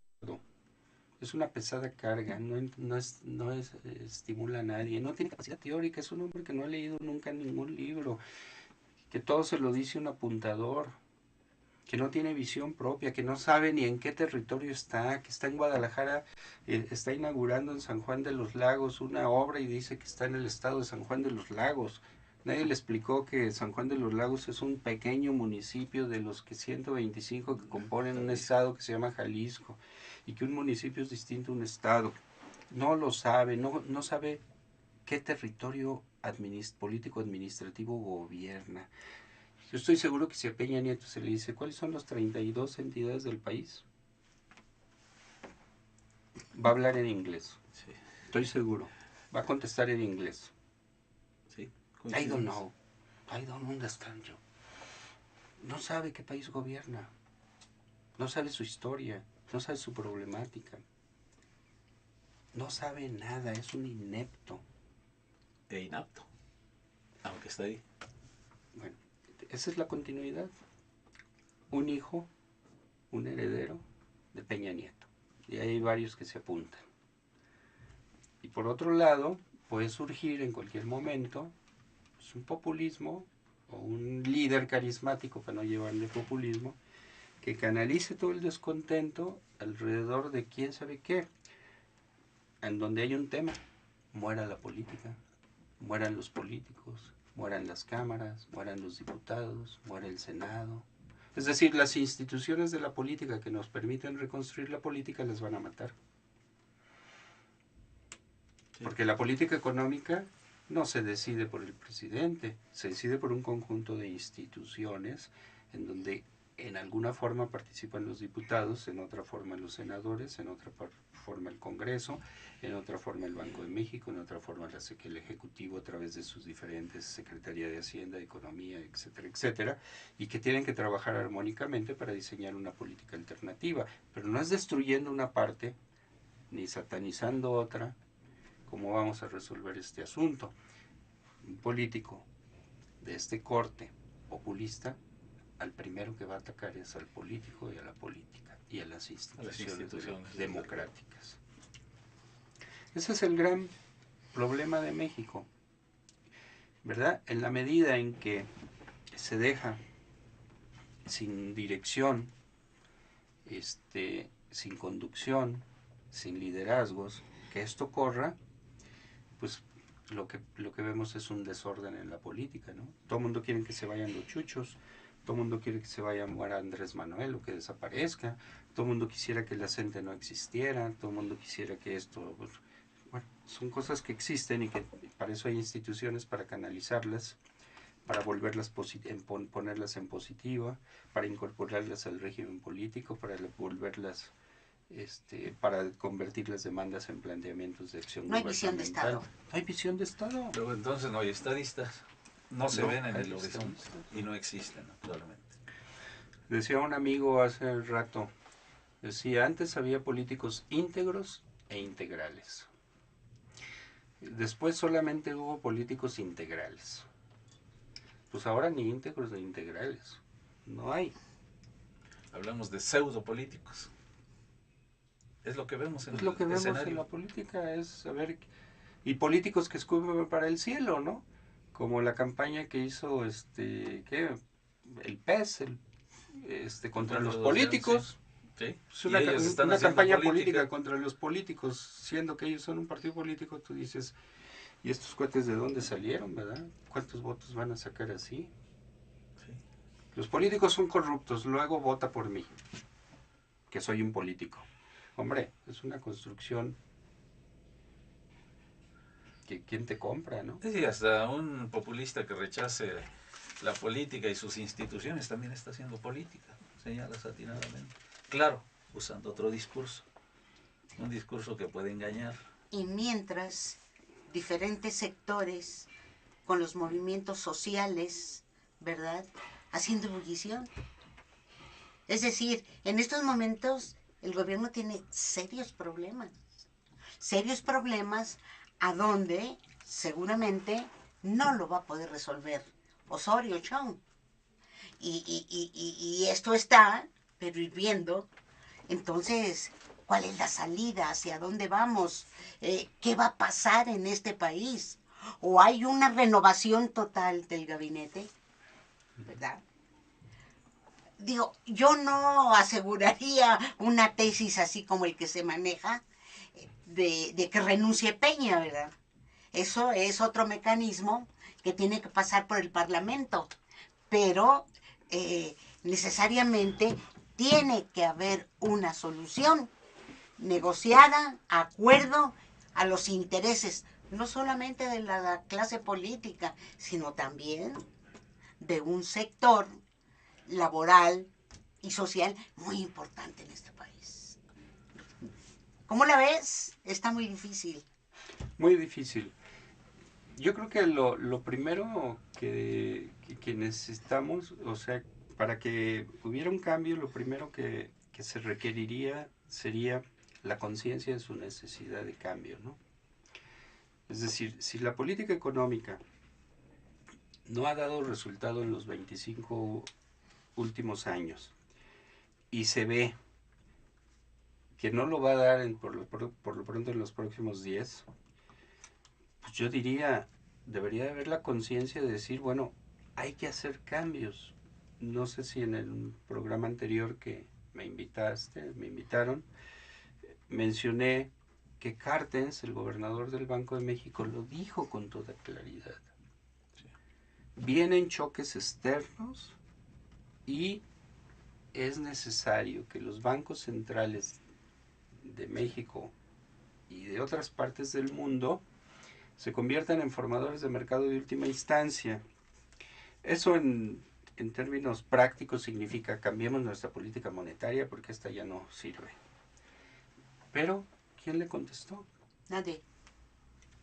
Es una pesada carga, no estimula a nadie, no tiene capacidad teórica, es un hombre que no ha leído nunca ningún libro, que todo se lo dice un apuntador, que no tiene visión propia, que no sabe ni en qué territorio está, que está en Guadalajara, está inaugurando en San Juan de los Lagos una obra y dice que está en el estado de San Juan de los Lagos. Nadie le explicó que San Juan de los Lagos es un pequeño municipio de los que 125 que componen un estado que se llama Jalisco y que un municipio es distinto a un estado. No lo sabe, no sabe qué territorio político-administrativo gobierna. Yo estoy seguro que si a Peña Nieto se le dice ¿cuáles son las 32 entidades del país? Va a hablar en inglés. Sí. Estoy seguro. Va a contestar en inglés. Sí. I don't know. I don't understand you. No sabe qué país gobierna. No sabe su historia. No sabe su problemática. No sabe nada. Es un inepto. E inapto. Aunque está ahí. Bueno, esa es la continuidad. Un hijo, un heredero de Peña Nieto. Y hay varios que se apuntan. Y por otro lado, puede surgir en cualquier momento pues, un populismo o un líder carismático, para no llevarle populismo, que canalice todo el descontento alrededor de quién sabe qué. En donde hay un tema, muera la política, mueran los políticos, mueran las cámaras, mueran los diputados, muera el Senado. Es decir, las instituciones de la política que nos permiten reconstruir la política las van a matar. Sí. Porque la política económica no se decide por el presidente, se decide por un conjunto de instituciones en donde En alguna forma participan los diputados, en otra forma los senadores, en otra forma el Congreso, en otra forma el Banco de México, en otra forma el Ejecutivo a través de sus diferentes Secretaría de Hacienda, Economía, etcétera, etcétera, y que tienen que trabajar armónicamente para diseñar una política alternativa, pero no es destruyendo una parte ni satanizando otra cómo vamos a resolver este asunto. Un político de este corte populista, al primero que va a atacar es al político y a la política y a las instituciones democráticas. Ese es el gran problema de México, ¿verdad? En la medida en que se deja sin dirección, sin conducción, sin liderazgos, que esto corra, pues lo que vemos es un desorden en la política, ¿no? Todo el mundo quiere que se vayan los chuchos, todo el mundo quiere que se vaya a muera Andrés Manuel o que desaparezca, todo el mundo quisiera que la CENTE no existiera, todo el mundo quisiera que esto... Pues, bueno, son cosas que existen y que para eso hay instituciones para canalizarlas, para volverlas ponerlas en positiva, para incorporarlas al régimen político, para volverlas... para convertir las demandas en planteamientos de acción No hay visión de Estado. No hay visión de Estado. Pero entonces no hay estadistas, no se ven en hay el horizonte estadistas. y no existen actualmente. Decía un amigo hace rato, decía, antes había políticos íntegros e integrales. Después solamente hubo políticos integrales. Pues ahora ni íntegros ni integrales. No hay. Hablamos de pseudopolíticos. Es lo que vemos en Es lo que el vemos escenario. en la política, es saber... Y políticos que escupen para el cielo, ¿no? Como la campaña que hizo ¿qué? El PES, contra los políticos. Sí. Es una, Y ellos están una haciendo campaña política contra los políticos, siendo que ellos son un partido político, tú dices, ¿y estos cuates de dónde salieron, verdad? ¿Cuántos votos van a sacar así? Sí. Los políticos son corruptos, luego vota por mí, que soy un político. Hombre, es una construcción que ¿quién te compra, no? Sí, hasta un populista que rechace la política y sus instituciones también está haciendo política, señalas atinadamente. Claro, usando otro discurso, un discurso que puede engañar. Y mientras diferentes sectores con los movimientos sociales, ¿verdad?, haciendo ebullición. Es decir, en estos momentos el gobierno tiene serios problemas a donde seguramente no lo va a poder resolver Osorio Chong. Y esto está, pero hirviendo. Entonces, ¿cuál es la salida? ¿Hacia dónde vamos? ¿Qué va a pasar en este país? ¿O hay una renovación total del gabinete? ¿Verdad? Digo, yo no aseguraría una tesis así como el que se maneja de que renuncie Peña, ¿verdad? Eso es otro mecanismo que tiene que pasar por el Parlamento, pero necesariamente tiene que haber una solución negociada, acuerdo a los intereses, no solamente de la clase política, sino también de un sector laboral y social muy importante en este país. ¿Cómo la ves? Está muy difícil. Muy difícil. Yo creo que lo primero que necesitamos, o sea, para que hubiera un cambio, lo primero que se requeriría sería la conciencia de su necesidad de cambio, ¿no? Es decir, si la política económica no ha dado resultado en los 25 últimos años y se ve que no lo va a dar por lo pronto en los próximos 10, pues yo diría, debería haber la conciencia de decir, bueno, hay que hacer cambios. No sé si en el programa anterior que me invitaron, mencioné que Cartens, el gobernador del Banco de México, lo dijo con toda claridad. Vienen choques externos y es necesario que los bancos centrales de México y de otras partes del mundo se conviertan en formadores de mercado de última instancia. Eso en en términos prácticos significa cambiemos nuestra política monetaria porque esta ya no sirve. Pero, ¿quién le contestó? Nadie.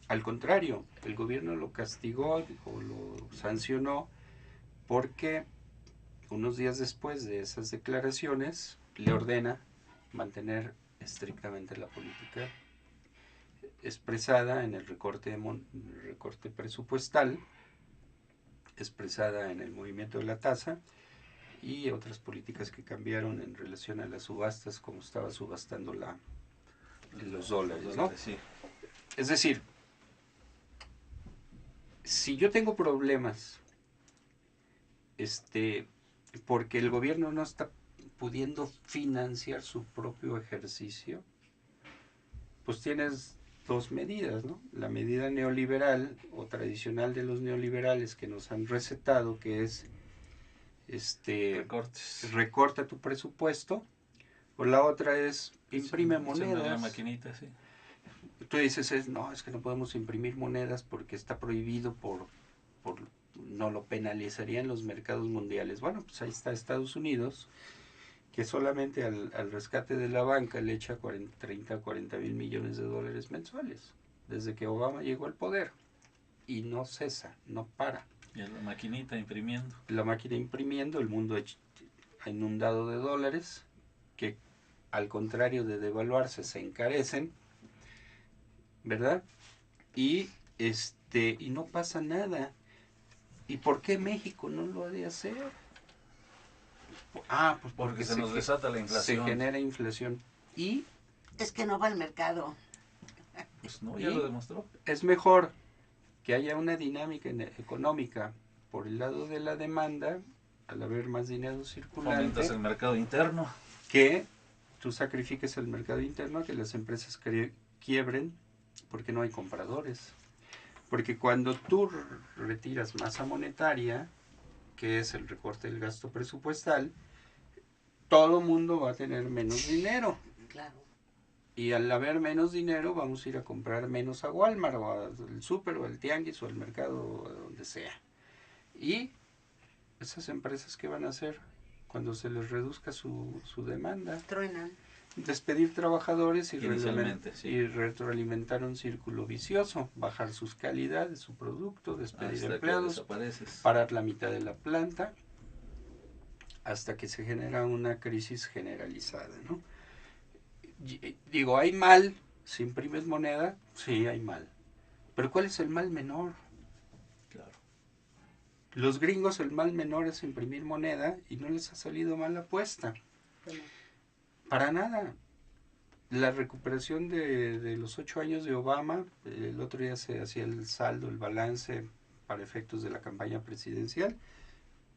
Al contrario, el gobierno lo castigó o lo sancionó porque unos días después de esas declaraciones le ordena mantener estrictamente la política expresada en el recorte presupuestal, expresada en el movimiento de la tasa y otras políticas que cambiaron en relación a las subastas, como estaba subastando los dólares, ¿no? Sí. Es decir, si yo tengo problemas, porque el gobierno no está pudiendo financiar su propio ejercicio, pues tienes dos medidas, ¿no? La medida neoliberal o tradicional de los neoliberales que nos han recetado, que es Recortes. recorta tu presupuesto, o la otra es imprime Sí, echando la monedas. maquinita, sí. Tú dices, no, es que no podemos imprimir monedas porque está prohibido no lo penalizarían los mercados mundiales. Bueno, pues ahí está Estados Unidos, que solamente al rescate de la banca le echa 30 o 40 mil millones de dólares mensuales, desde que Obama llegó al poder. Y no cesa, no para. Y la maquinita imprimiendo. La máquina imprimiendo, el mundo ha inundado de dólares, que al contrario de devaluarse se encarecen, ¿verdad? Y no pasa nada. ¿Y por qué México no lo ha de hacer? Pues porque se nos desata la inflación. Se genera inflación. Y Es que no va al mercado. Pues no, ya lo demostró. es mejor que haya una dinámica económica por el lado de la demanda, al haber más dinero circulante, Fomentas el mercado interno. que tú sacrifiques el mercado interno, que las empresas quiebren porque no hay compradores. Porque cuando tú retiras masa monetaria, que es el recorte del gasto presupuestal, todo mundo va a tener menos dinero. Claro. Y al haber menos dinero, vamos a ir a comprar menos a Walmart, o al súper, o al tianguis, o al mercado, o donde sea. Y esas empresas, ¿qué van a hacer cuando se les reduzca su demanda? Truenan. Despedir trabajadores y sí. retroalimentar un círculo vicioso, bajar sus calidades, su producto, despedir hasta empleados, parar la mitad de la planta, hasta que se genera una crisis generalizada, ¿no? Digo, ¿hay mal si imprimes moneda? Sí, hay mal. Pero ¿cuál es el mal menor? Claro. Los gringos, el mal menor es imprimir moneda y no les ha salido mal la apuesta. Bueno. Para nada. La recuperación de los 8 años de Obama, el otro día se hacía el saldo, el balance para efectos de la campaña presidencial,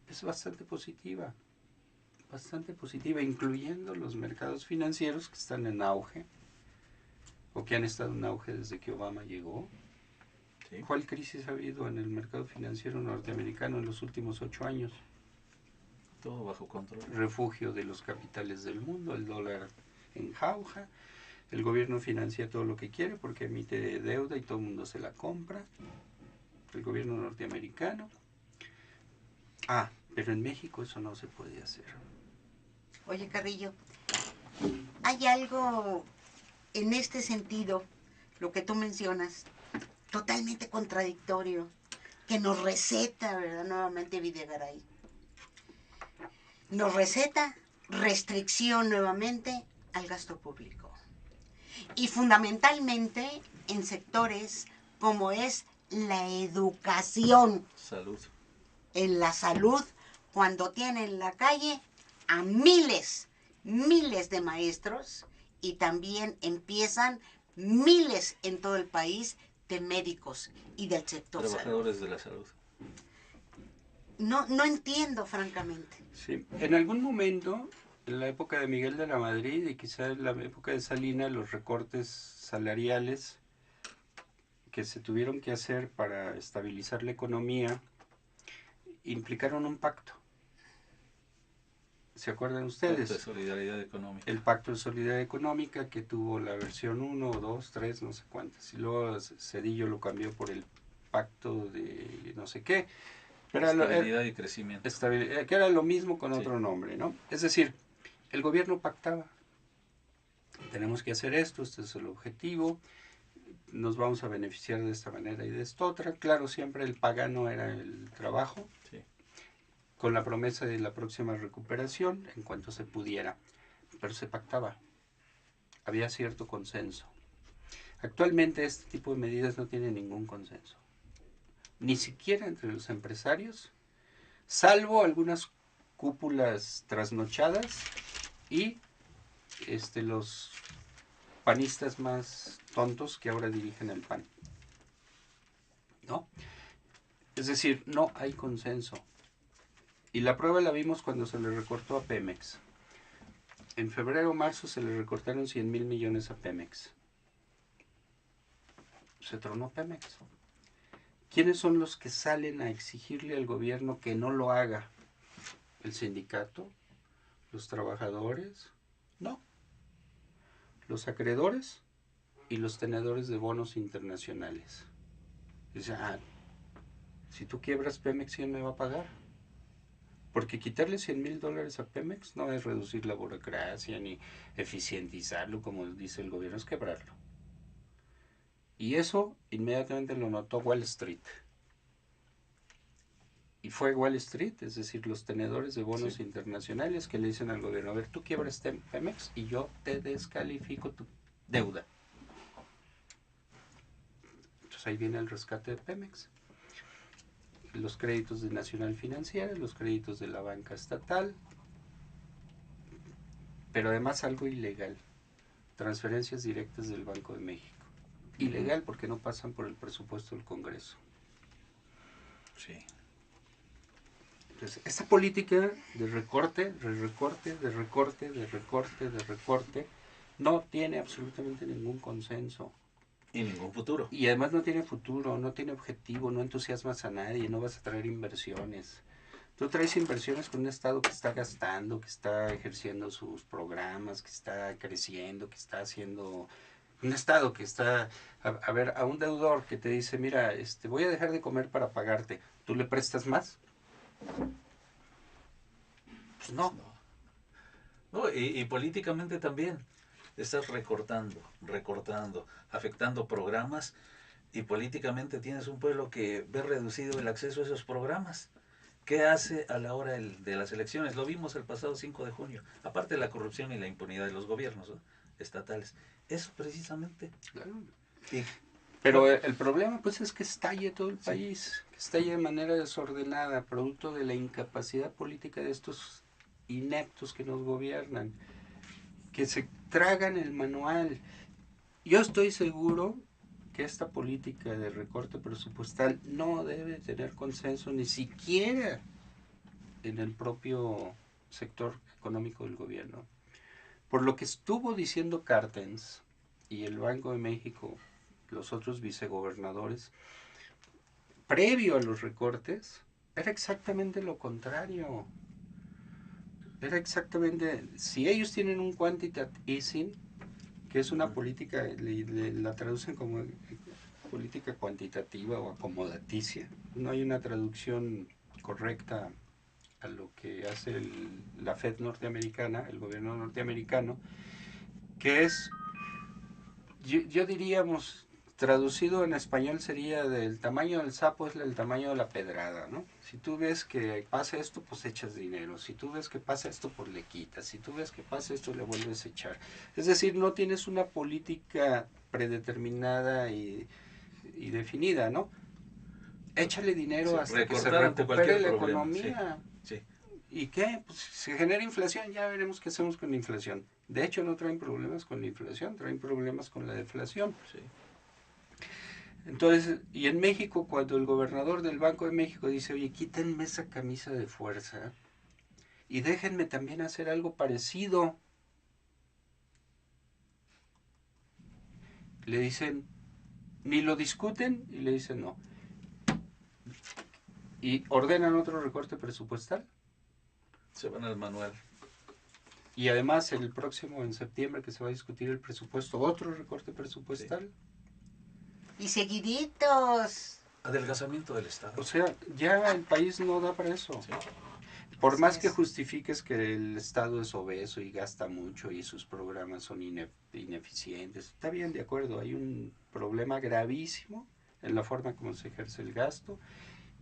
es bastante positiva, incluyendo los mercados financieros que están en auge, o que han estado en auge desde que Obama llegó. Sí. ¿Cuál crisis ha habido en el mercado financiero norteamericano en los últimos 8 años? Todo bajo control. Refugio de los capitales del mundo, el dólar en jauja, el gobierno financia todo lo que quiere porque emite deuda y todo el mundo se la compra, el gobierno norteamericano. Pero en México eso no se puede hacer. Oye, Carrillo, hay algo en este sentido, lo que tú mencionas, totalmente contradictorio, que nos receta, ¿verdad? Nuevamente Videgaray. Nos receta restricción nuevamente al gasto público. Y fundamentalmente en sectores como es la educación. Salud. En la salud, cuando tiene en la calle a miles de maestros y también empiezan miles en todo el país de médicos y del sector trabajadores de la salud. No entiendo, francamente. Sí, en algún momento, en la época de Miguel de la Madrid y quizá en la época de Salinas, los recortes salariales que se tuvieron que hacer para estabilizar la economía implicaron un pacto. ¿Se acuerdan ustedes? Pacto de solidaridad económica. El pacto de solidaridad económica, que tuvo la versión 1, 2, 3, no sé cuántas. Y luego Zedillo lo cambió por el pacto de no sé qué. Que era Estabilidad y crecimiento. que era lo mismo con Sí. otro nombre, ¿no? Es decir, el gobierno pactaba. Tenemos que hacer esto, este es el objetivo, nos vamos a beneficiar de esta manera y de esta otra. Claro, siempre el pagano era el trabajo, Sí. con la promesa de la próxima recuperación en cuanto se pudiera, pero se pactaba. Había cierto consenso. Actualmente este tipo de medidas no tienen ningún consenso, ni siquiera entre los empresarios, salvo algunas cúpulas trasnochadas y los panistas más tontos que ahora dirigen el PAN, ¿no? Es decir, no hay consenso. Y la prueba la vimos cuando se le recortó a Pemex. En febrero o marzo se le recortaron 100,000 millones a Pemex. Se tronó Pemex. ¿Quiénes son los que salen a exigirle al gobierno que no lo haga? ¿El sindicato? ¿Los trabajadores? No. Los acreedores y los tenedores de bonos internacionales. Dicen, si tú quiebras Pemex, ¿quién me va a pagar? Porque quitarle 100,000 dólares a Pemex no es reducir la burocracia ni eficientizarlo, como dice el gobierno, es quebrarlo. Y eso inmediatamente lo notó Wall Street. Y fue Wall Street, es decir, los tenedores de bonos internacionales que le dicen al gobierno, a ver, tú quiebras Pemex y yo te descalifico tu deuda. Entonces ahí viene el rescate de Pemex. Los créditos de Nacional Financiera, los créditos de la banca estatal, pero además algo ilegal, transferencias directas del Banco de México. Ilegal porque no pasan por el presupuesto del Congreso. Sí. Entonces, esta política de recorte, de recorte, de recorte, de recorte, de recorte, no tiene absolutamente ningún consenso. Y ningún futuro. Y además no tiene futuro, no tiene objetivo, no entusiasmas a nadie, no vas a traer inversiones. Tú traes inversiones con un Estado que está gastando, que está ejerciendo sus programas, que está creciendo, que está haciendo... Un Estado que está... A ver, a un deudor que te dice, mira, voy a dejar de comer para pagarte, ¿tú le prestas más? Pues no. No, y políticamente también. Estás recortando, afectando programas, y políticamente tienes un pueblo que ve reducido el acceso a esos programas. ¿Qué hace a la hora de las elecciones? Lo vimos el pasado 5 de junio. Aparte de la corrupción y la impunidad de los gobiernos, ¿no?, estatales. Eso precisamente. Claro. Y, Pero el problema pues es que estalle todo el país, que estalle de manera desordenada, producto de la incapacidad política de estos ineptos que nos gobiernan, que se tragan el manual. Yo estoy seguro que esta política de recorte presupuestal no debe tener consenso ni siquiera en el propio sector económico del gobierno. Por lo que estuvo diciendo Cartens y el Banco de México, los otros vicegobernadores, previo a los recortes, era exactamente lo contrario. Era exactamente, si ellos tienen un quantitative easing, que es una política, la traducen como política cuantitativa o acomodaticia. No hay una traducción correcta a lo que hace la Fed norteamericana, el gobierno norteamericano, que es, yo diríamos, traducido en español sería del tamaño del sapo es el tamaño de la pedrada, ¿no? Si tú ves que pasa esto, pues echas dinero. Si tú ves que pasa esto, pues le quitas. Si tú ves que pasa esto, le vuelves a echar. Es decir, no tienes una política predeterminada y definida, ¿no? Échale dinero hasta que se recupere la economía. Sí. ¿Y qué? Pues si se genera inflación, ya veremos qué hacemos con la inflación. De hecho, no traen problemas con la inflación, traen problemas con la deflación. Sí. Entonces, y en México, cuando el gobernador del Banco de México dice, oye, quítenme esa camisa de fuerza y déjenme también hacer algo parecido, le dicen, ni lo discuten y le dicen no. Y ordenan otro recorte presupuestal. Se van al manual. Y además el próximo, en septiembre, que se va a discutir el presupuesto, otro recorte presupuestal. Y seguiditos. Adelgazamiento del Estado. O sea, ya el país no da para eso. Sí. Por más Así que es. justifiques que el Estado es obeso y gasta mucho y sus programas son ineficientes, está bien, de acuerdo, hay un problema gravísimo en la forma como se ejerce el gasto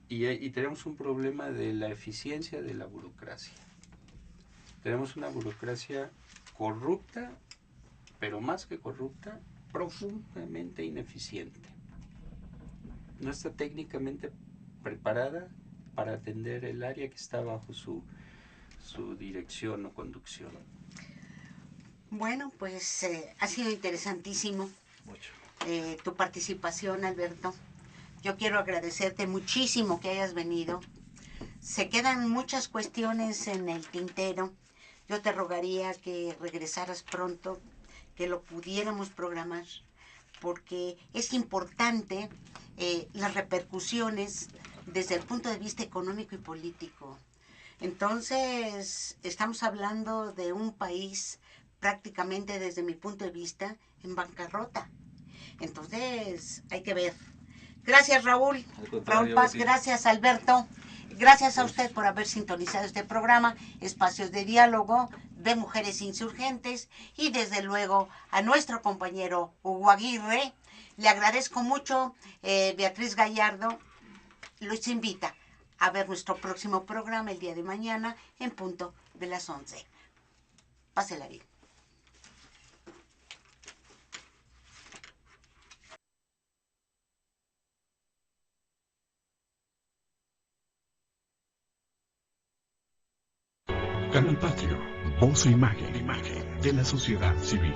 y tenemos un problema de la eficiencia de la burocracia. Tenemos una burocracia corrupta, pero más que corrupta, profundamente ineficiente. No está técnicamente preparada para atender el área que está bajo su dirección o conducción. Bueno, pues ha sido interesantísimo Mucho. tu participación, Alberto. Yo quiero agradecerte muchísimo que hayas venido. Se quedan muchas cuestiones en el tintero. Yo te rogaría que regresaras pronto, que lo pudiéramos programar, porque es importante las repercusiones desde el punto de vista económico y político. Entonces, estamos hablando de un país prácticamente, desde mi punto de vista, en bancarrota. Entonces, hay que ver. Gracias, Raúl. Al contrario, Raúl Paz, Betty. gracias, Alberto. Gracias a usted por haber sintonizado este programa, Espacios de Diálogo de Mujeres Insurgentes, y desde luego a nuestro compañero Hugo Aguirre. Le agradezco mucho, Beatriz Gallardo. Los invita a ver nuestro próximo programa el día de mañana en punto de las 11. Pásela bien. Canal Patrio, voz e imagen de la sociedad civil.